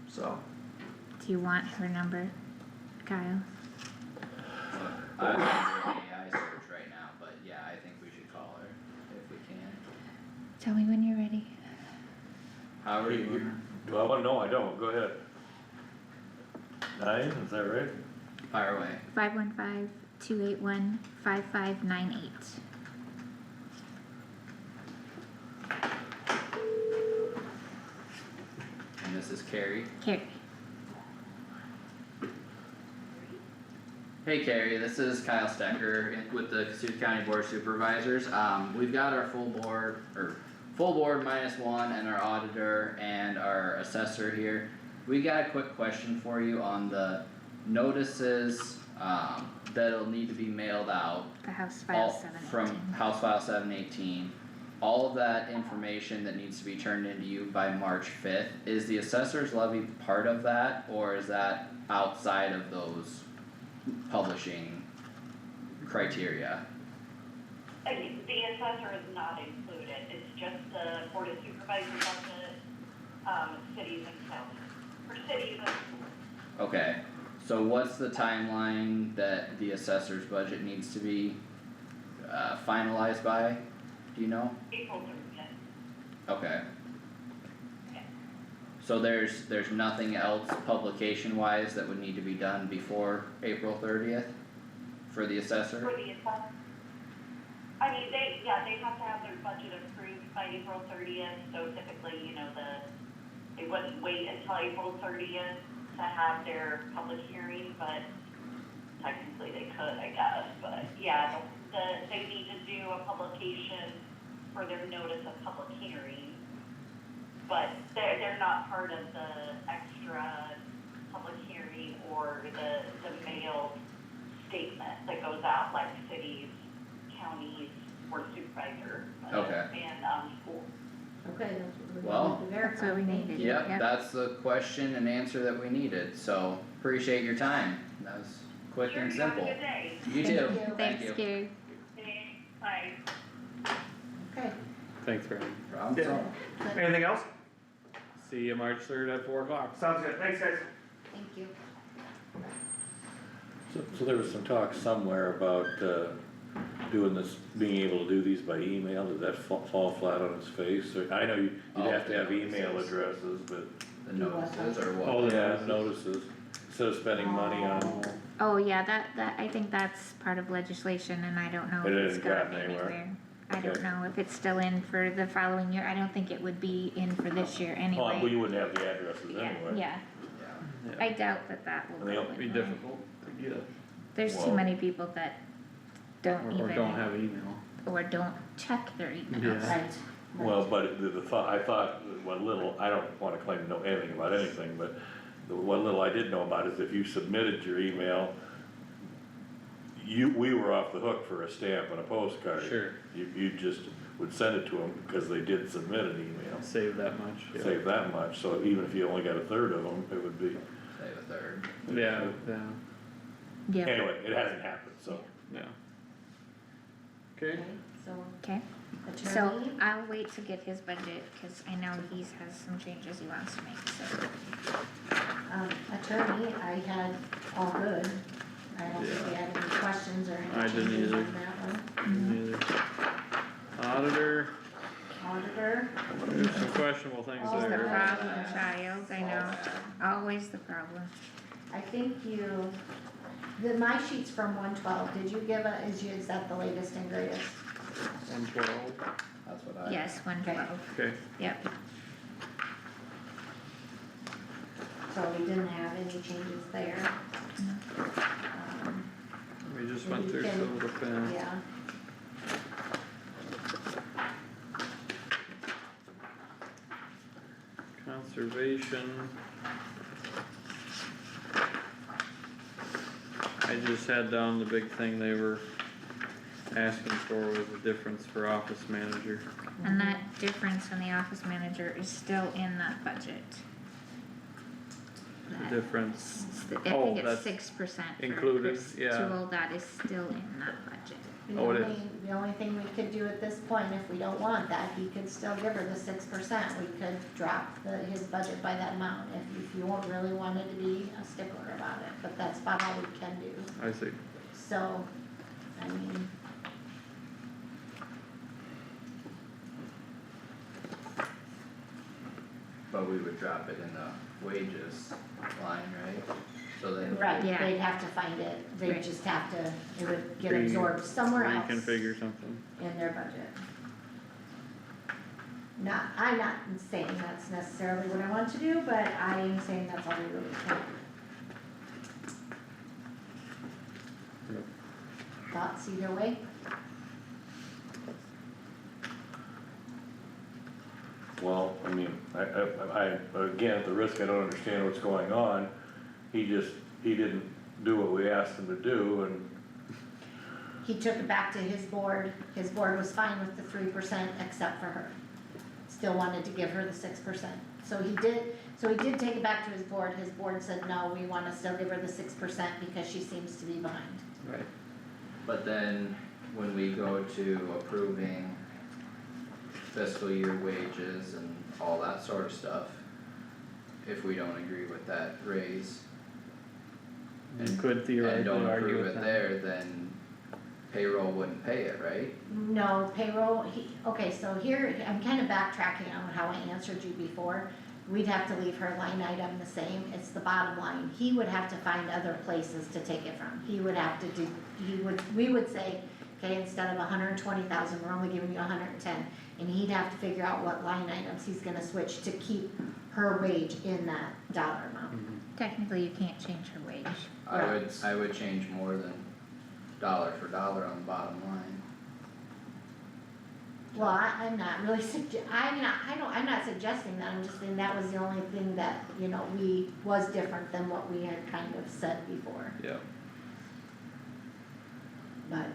So, Do you want her number, Kyle? I'm not doing an AI search right now, but yeah, I think we should call her if we can. Tell me when you're ready. Howard, You- you you- wanna Well, no, I don't, go ahead. 9, is that right? fire away? 515-281-5598. And this is Carrie. Carrie. Hey Carrie, this is Kyle Stecker with the Kossuth County Board of Supervisors. We've got our full board minus one and our auditor and our assessor here. We got a quick question for you on the notices, that'll need to be mailed out. The House File All 718. from House File 718. All of that information that needs to be turned into you by March 5th, is the assessor's levy part of that, or is that outside of those publishing criteria? The assessor is not included, it's just the Board of Supervisors budget, cities and counties, for cities and Okay, so what's the timeline that the assessor's budget needs to be finalized by, do you know? April 30th. Okay. So there's nothing else publication wise that would need to be done before April 30th for the assessor? For the assessor, I mean, they have to have their budget approved by April 30th, so typically, they wouldn't wait until April 30th to have their public hearing, but technically they could, I guess, but yeah, they need to do a publication for their notice of public hearing, but they're not part of the extra public hearing or the mailed statement that goes out like cities, counties, or supervisor. Okay. And, schools. Okay, that's what Well, we need to verify. That's what we needed. Yep, Yep. that's the question and answer that we needed, so appreciate your time, that was quick and Sure, simple. have a good day. You too, Thank you. thank you. Thanks, Carrie. Okay, bye. Okay, Thanks, Brandon. Problem Yeah. solved. anything else? See you March 3rd at 4 o'clock. Sounds good, thanks guys. thank you. So there was some talk somewhere about, doing this, being able to do these by email, did that fall flat on its face? Or, I know you'd have to have email addresses, but, The notices or what? Oh, yeah, notices, instead of spending money on, Oh, yeah, that, I think that's part of legislation and I don't know It if it's hasn't gone gotten anywhere. anywhere. I don't Okay. know if it's still in for the following year, I don't think it would be in for this year well, anyway. you wouldn't have the addresses Yeah, anyway. yeah, Yeah, I doubt that will And go they'll It'd be anywhere. difficult to get There's too Well- many people that don't or even, don't have email. or don't check their emails. Yeah. Right. Well, but the thought, I thought, what little, I don't wanna claim to know anything about anything, but what little I did know about is if you submitted your email, we were off the hook for a stamp and a postcard. Sure. You just would send it to them because they did submit an email, Save that much, yeah. save that much, so even if you only got a third of them, it would be, save a third. Yeah, yeah, Yeah, anyway, it hasn't happened, so. yeah. Okay, so Okay, so attorney, I'll wait to get his budget, cause I know he's has some changes he wants to make, so. attorney, I had all good. I don't think we had any questions or I any didn't changes either. on that one. Neither. Auditor, Auditor, there's some questionable things Oh, The there. problem child, I know, always the problem. I think my sheet's from 112, did you give is that the latest and greatest? 112, That's what I. Yes, 112, okay, yep, So we didn't have any changes there. we just went through some of the pen. Yeah, Conservation. I just had down the big thing they were asking for was a difference for office manager. and that difference in the office manager is still in that budget. The difference, I Oh, think it's that's 6% for included, Chris yeah. Tool, that is still in that budget. the Oh, it only, the only thing we could do at this point, if we don't want that, he could still give her the 6%, we could drop his budget by that amount, if you won't really wanted to be a stickler about it, but that's about all we can do, I see, so, I mean. But we would drop it in the wages line, right? So then. Right, Yeah. they'd have to find it, they'd Right. just have to, it would get Re- absorbed somewhere else reconfigure something. in their budget. I'm not saying that's necessarily what I want to do, but I am saying that's all we really can. Yep. Thoughts either way? Well, I mean, again, at the risk I don't understand what's going on, he didn't do what we asked him to do, and He took it back to his board was fine with the 3% except for her. Still wanted to give her the 6%, so he did take it back to his board said, no, we wanna still give her the 6% because she seems to be behind. Right. But then, when we go to approving fiscal year wages and all that sort of stuff, if we don't agree with that raise You could and theoretically don't argue approve with it that. there, then payroll wouldn't pay it, right? No, payroll, okay, so here, I'm kinda backtracking on how I answered you before. We'd have to leave her line item the same, it's the bottom line, he would have to find other places to take it from. He would have to do, we would say, okay, instead of 120,000, we're only giving you 110. And he'd have to figure out what line items he's gonna switch to keep her wage in that dollar amount. Technically, you can't change her wage. I would change more than dollar for dollar on the bottom line. Well, I'm not really I'm not suggesting that, I'm just saying that was the only thing that, was different than what we had kind of said before. Yeah, But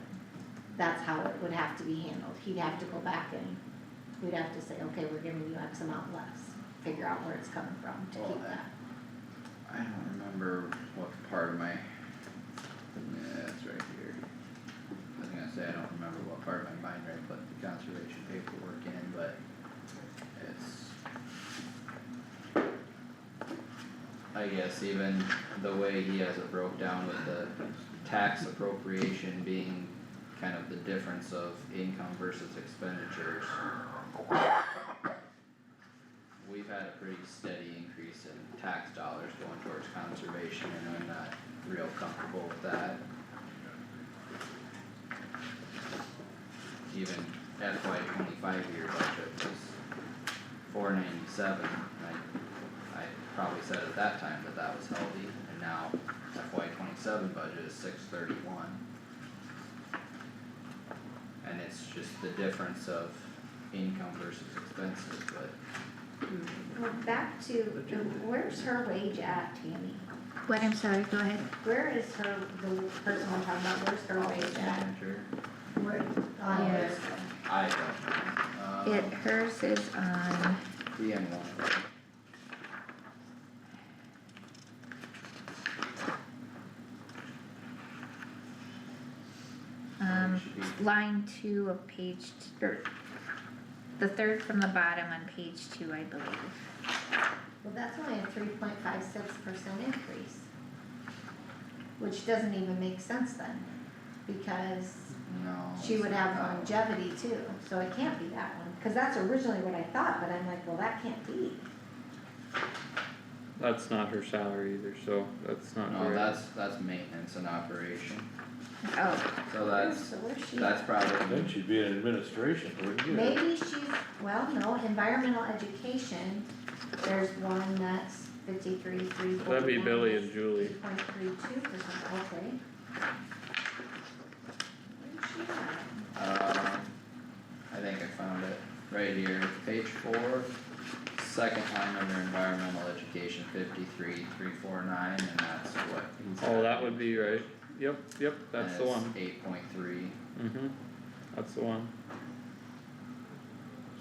that's how it would have to be handled, he'd have to go back and we'd have to say, okay, we're giving you X amount less, figure out where it's coming from to keep Well, that. I don't remember what part of my, yeah, it's right here. I was gonna say, I don't remember what part of my mind I put the conservation paperwork in, but it's, I guess even the way he has it broke down with the tax appropriation being kind of the difference of income versus expenditures. We've had a pretty steady increase in tax dollars going towards conservation, and I'm not real comfortable with that. Even FY 25 year budget was $497, I probably said at that time that was healthy, and now FY 27 budget is $631. And it's just the difference of income versus expenses, but Well, back to, where's her wage at, Tammy? What, I'm sorry, go ahead. Where is the person we're talking about, where's her wage at? manager, Where, Yeah. this I don't know. Hers is on, DM1. should be, line 2 of page, or the third from the bottom on page 2, I believe. Well, that's only a 3.56% increase. Which doesn't even make sense then, because no. she it's would not have that one. longevity too, so it can't be that one, cause that's originally what I thought, but I'm like, well, that can't be. That's not her salary either, so that's not No, correct. that's maintenance and operation, Oh, so that's, So where's she? that's probably, Then she'd be in administration, wouldn't you? Maybe she's, well, no, environmental education, there's one that's 53,349. That'd be Billy and Julie. 3.32%, okay. Where's she at? I think I found it, right here, page 4, second line under environmental education, 53,349, and that's what he's. Oh, that would be right, yep, that's the one, 8.3, that's the one.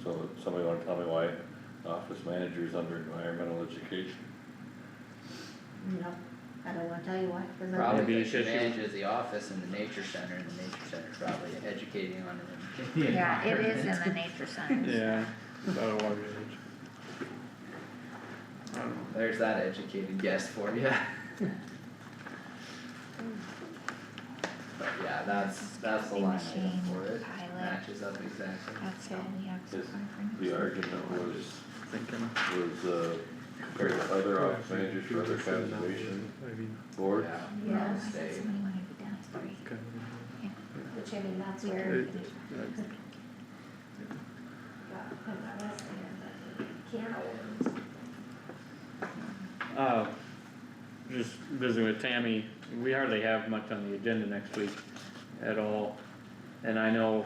So somebody wanna tell me why office manager's under environmental education? No, I don't wanna tell you why, cause I. probably Maybe because she because she- manages the office and the nature center, and the nature center's probably educating on the yeah, it is in environment. the nature center. Yeah, about a water age. I don't know. There's that educated guess for you. But yeah, that's the line item Machine, for it, pilot. matches up exactly. That's all we have so Is far for The next. argument was, Thinking. compared to other office managers for other conservation boards. Yeah, Yeah. no I said state. somebody wanted to be done at 3. Which I mean, that's We where. could It- finish. I'm not asking her, but can of worms. Just visiting with Tammy, we hardly have much on the agenda next week at all. And I know,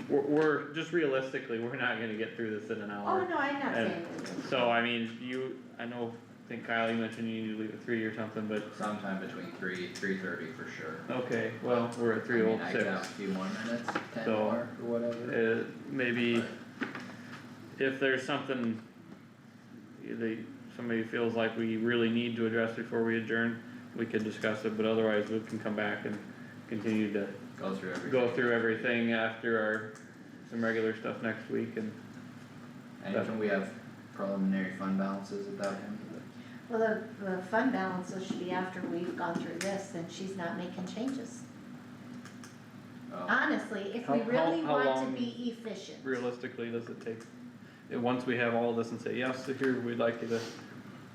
we're just realistically, we're not gonna get through this in an Oh, hour. no, I'm not And saying that. So, I mean, I know, I think Kylie mentioned you need to leave at 3 or something, but, Sometime between 3:30 for sure. okay, well, we're at I mean, I 3:06. could have a few more minutes, 10 So, more, or whatever. Maybe if there's something somebody feels like we really need to address before we adjourn, we can discuss it, but otherwise we can come back and continue to Go through everything. go through everything after some regular stuff next week and, And can we have preliminary fund balances at that point? Well, the fund balances should be after we've gone through this and she's not making changes. Oh, Honestly, if How- we how- really how want long to be efficient. realistically, does it take? Once we have all this and say, yes, here, we'd like you to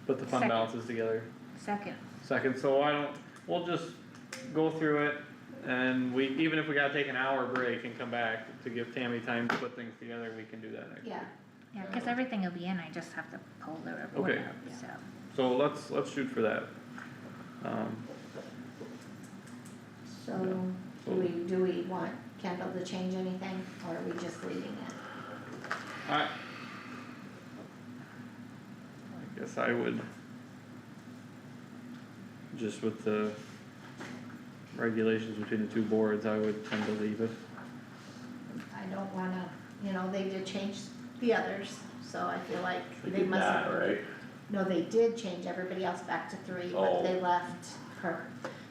put the fund Second. balances together. Second, So we'll just go through it and even if we gotta take an hour break and come back to give Tammy time to put things together, we can do that next week. Yeah, yeah, cause everything will be in, I just have to pull the report Okay. up, so. So let's shoot for that. so do we want Kendall to change anything or are we just leaving it? I guess I would, just with the regulations between the two boards, I would tend to leave it. I don't wanna, they did change the others, so I feel like They they did must not, have. right? No, they did change everybody else back to 3, but Oh. they left her.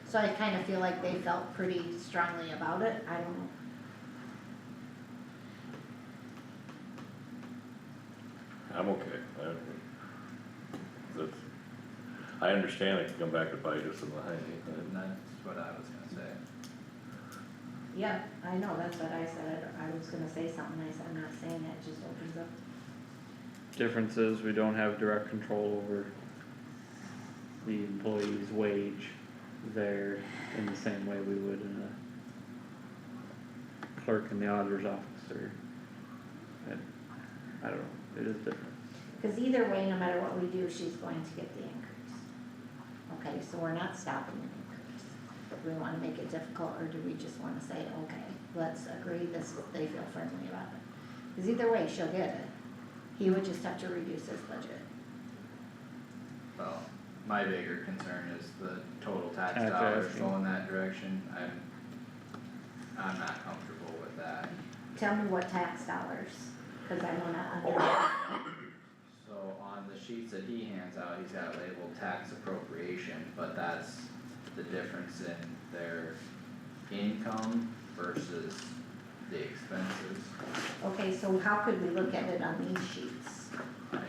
So I kinda feel like they felt pretty strongly about it, I don't know. I'm okay, I understand it can come back to bite us in the head. and that's what I was gonna say. Yeah, I know, that's what I said, I was gonna say something, I said, I'm not saying it, just opens up. Difference is, we don't have direct control over the employee's wage there in the same way we would in a clerk in the auditor's office or, I don't know, it is different. Cause either way, no matter what we do, she's going to get the increase. Okay, so we're not stopping an increase. Do we wanna make it difficult, or do we just wanna say, okay, let's agree this, they feel friendly about it? Cause either way, she'll get it. He would just have to reduce his budget. Well, my bigger concern is the total tax Tax dollars asking. going that direction, I'm not comfortable with that. Tell me what tax dollars, cause I wanna So on the sheets that he hands out, he's got labeled tax appropriation, but that's the difference in their income versus the expenses, Okay, so how could we look at it on these sheets? right?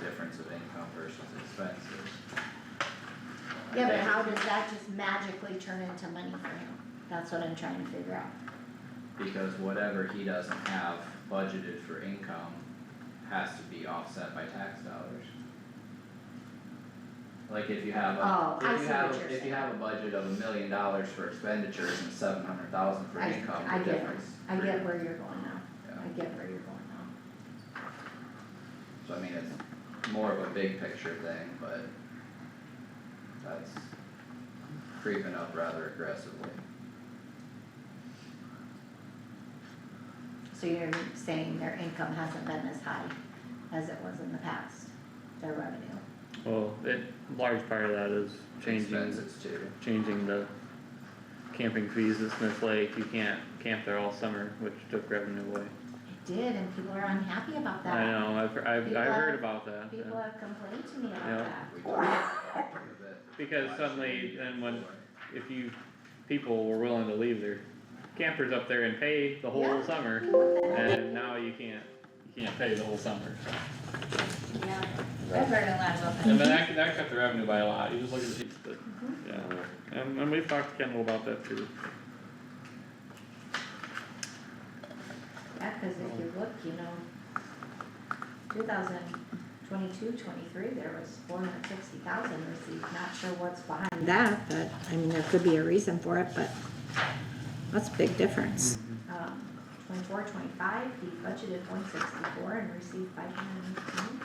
Difference of income versus expenses. Yeah, but how does that just magically turn into money for him? That's what I'm trying to figure out. Because whatever he doesn't have budgeted for income has to be offset by tax dollars. Like if you have Oh, I if see you have, what you're if you saying. have a budget of $1 million for expenditures and 700,000 for income, I the get it. difference. I get where you're going now. Yeah, I get where you're going now. so I mean, it's more of a big picture thing, but that's creeping up rather aggressively. So you're saying their income hasn't been as high as it was in the past, their revenue? Well, large part of that is Expenses too. changing the camping fees at Smith Lake. You can't camp there all summer, which took revenue away. It did, and people are unhappy about that. I know, I've People heard have- about that. People Yeah. have complained to me Yeah. about that. We talked about it a bit Because last suddenly, year, then when, before. if people were willing to leave their campers up there and pay the whole Yeah. summer, What the heck? and now you can't pay the whole summer, so. Yeah. I've heard a lot about And that. then that cut the revenue by a lot, you just look at the sheets, but, Mhm. yeah, and we've talked to Kendall about that too. Yeah, cause if you look, 2022-23, there was 460,000 received, not sure what's behind that, but, I mean, there could be a reason for it, but that's a big difference. 24-25, he budgeted 164 and received 518.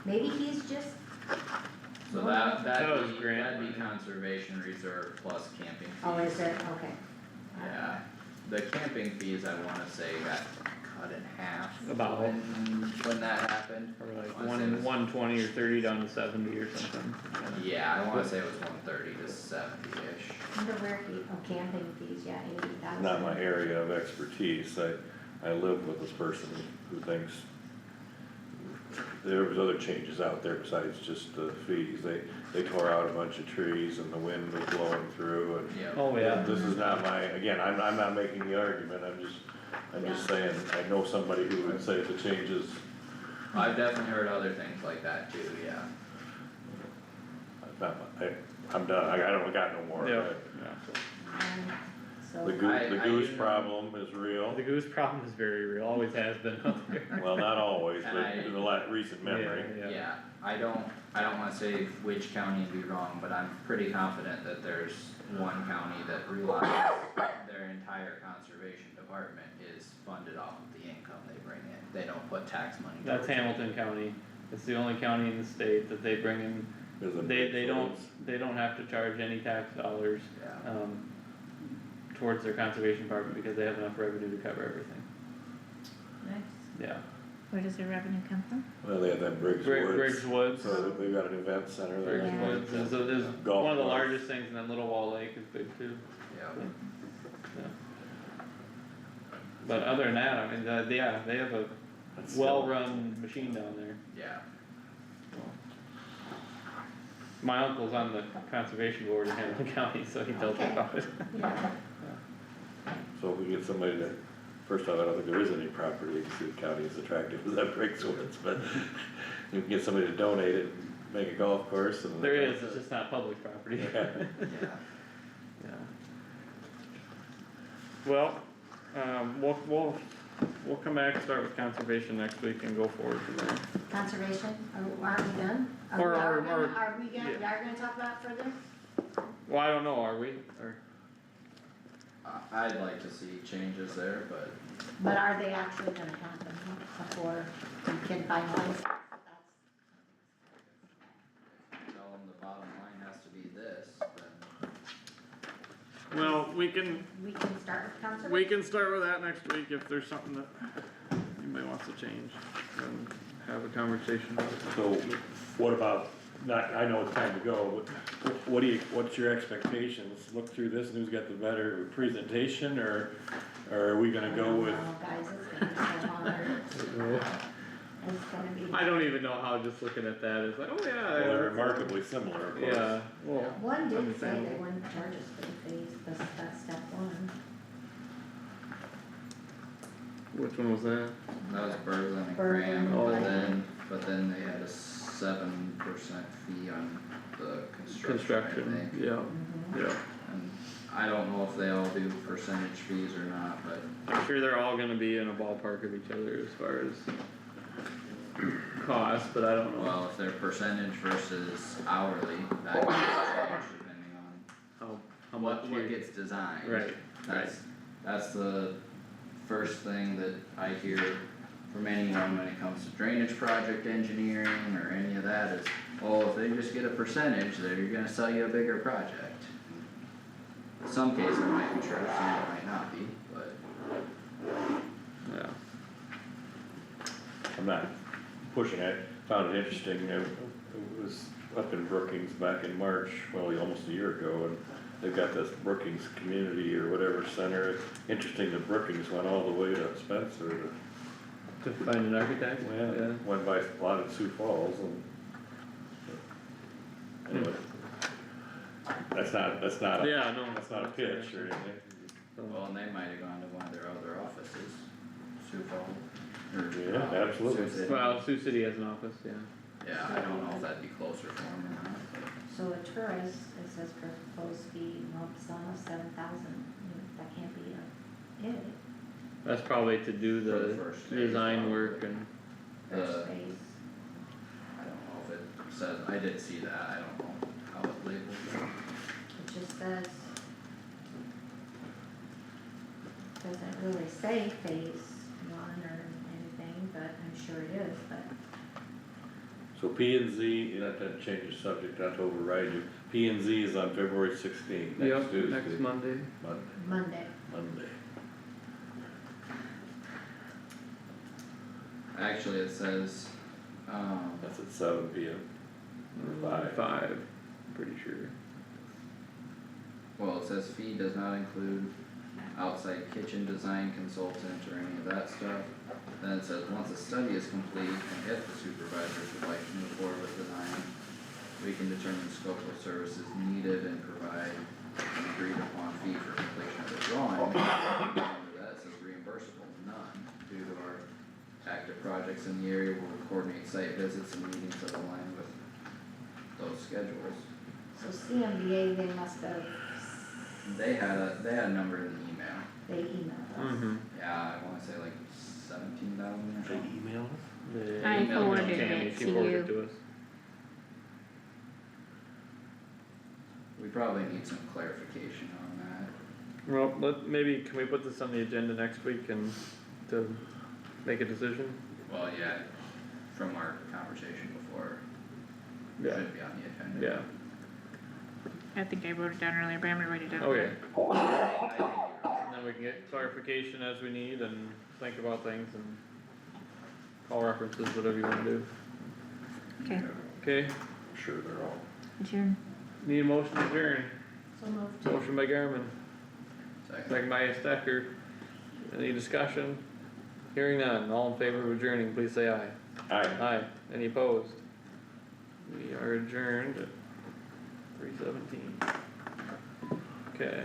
Maybe he's just, So That that'd was be, grant that'd be money. conservation reserve plus camping fees. oh, is it, okay. Yeah, the camping fees, I wanna say got cut in half About. when that happened. Or like I wanna say it was- 120 or 30 down to 70 or something. Yeah, I wanna say it was 130 to 70-ish. Wonder where camping fees, yeah, 80,000. Not my area of expertise, I live with this person who thinks there was other changes out there besides just the fees, they tore out a bunch of trees and the wind was blowing through and. Yeah. Oh, yeah. This is not again, I'm not making the argument, I'm just saying, I know somebody who would say the changes, I've definitely heard other things like that too, yeah. I'm done, I don't got no more. Yeah, So, The I goose do know- problem is real, The goose problem is very real, always has been out there. well, not always, And but I- in the recent memory. Yeah, I don't wanna say which county and be wrong, but I'm pretty confident that there's one county that realizes their entire conservation department is funded off of the income they bring in, they don't put tax money That's towards it. Hamilton County, it's the only county in the state that they bring in, There's a they big don't, difference. they don't have to charge any tax dollars, Yeah, towards their conservation department because they have enough revenue to cover everything, nice. yeah. Where does their revenue come from? Well, they have that Briggs Woods, Briggs Woods, so they've got an event center there. Briggs Yeah. Woods is Golf one of the course. largest things, and then Little Wall Lake is big too, yeah. but other than that, I mean, yeah, they have a That's still- well-run machine down there. Yeah, My uncle's on the conservation board in Hamilton County, so he tells me Okay. about it. Yeah, So if we get somebody that, first off, I don't think there is any property in Kossuth County as attractive as that Briggs Woods, but you can get somebody to donate it, make a golf course and. There is, it's just not public property. Yeah. yeah. Yeah. Well, we'll come back and start with conservation next week and go forward from there. conservation, are we done? Or- We or- we are gonna talk about it further? Well, I don't know, are we, or, I'd like to see changes there, but But are they actually gonna happen before we can finalize? tell them the bottom line has to be this, then well, we can Start with conservation? We can start with that next week if there's something that anybody wants to change, and have a conversation about it. So what about, I know it's time to go, but what's your expectations? Look through this and who's got the better presentation, or are we gonna go with? Oh, guys, it's gonna be so hard. It's gonna be. I don't even know how just looking at that is like, oh Well, yeah. they're remarkably similar, of course. Yeah, well, One did say understandable. they wouldn't charge us for the fees, the Which one was that? That was Berlin and Berlin, Graham, oh. but then they had a 7% fee on the construction, I think. Yeah, yeah. And I don't know if they all do percentage fees or not, but I'm sure they're all gonna be in a ballpark of each other as far as cost, but I don't know well, if they're percentage versus hourly, that can change depending on how much what you, gets designed. right, right. That's the first thing that I hear from anyone when it comes to drainage project engineering or any of that is, oh, if they just get a percentage, they're gonna sell you a bigger project. Some cases it might be true, some it might not be, but Yeah. I'm not pushing it, found it interesting, it was up in Brookings back in March, well, almost a year ago, and they've got this Brookings Community or whatever center. It's interesting that Brookings went all the way to Spencer To find an architect? yeah, went by a lot of Sioux Falls and. Anyway. That's not a, Yeah, no. that's not a pitch or anything. well, and they might have gone to one of their other offices, Sioux Falls. Or, Yeah, absolutely. Sioux City. Well, Sioux City has an office, yeah. Yeah, I don't know if that'd be closer for them or not, but. So a tourist, it says proposed fee lump sum of 7,000, that can't be it. That's probably to do For the the first phase, design probably. work and, First Uh, phase. I don't know if it says, I did see that, I don't know how it labels it. It just says, doesn't really say phase one or anything, but I'm sure it is, but So P and Z, not to change the subject, not to override you, P and Z is on February 16th, next yep, Tuesday. next Monday. Monday. Monday. Actually, it says, That's at 7 PM. Or 5. 5, I'm pretty sure. well, it says fee does not include outside kitchen design consultant or any of that stuff. Then it says, once a study is complete and if the supervisors would like to move forward with design, we can determine the scope of services needed and provide an agreed upon fee for completion of the drawing. Under that it says reimbursable, none, due to our active projects in the area, we'll coordinate site visits and meetings that align with those schedules. So CMBA, they must have, They had a number in the email. they emailed us. Mm-hmm. Yeah, I wanna say like 17,000 or something. email us? I emailed forwarded Tammy, it She to forwarded you. it to us. We probably need some clarification on that. Well, maybe, can we put this on the agenda next week and to make a decision? Well, yeah, from our conversation before, it Yeah, should be on the agenda. yeah, I think I wrote it down earlier, but I'm gonna write it down. okay. I think you're right. And then we can get clarification as we need and think about things and call references, whatever you wanna do. Okay, Okay, I'm sure they're all. adjourn. need a motion to adjourn. So moved. Motion by Garmin, Second. second by Stecker. Any discussion? Hearing none, all in favor of adjourning, please say aye. Aye. Aye, any opposed? We are adjourned at 3:17. Okay.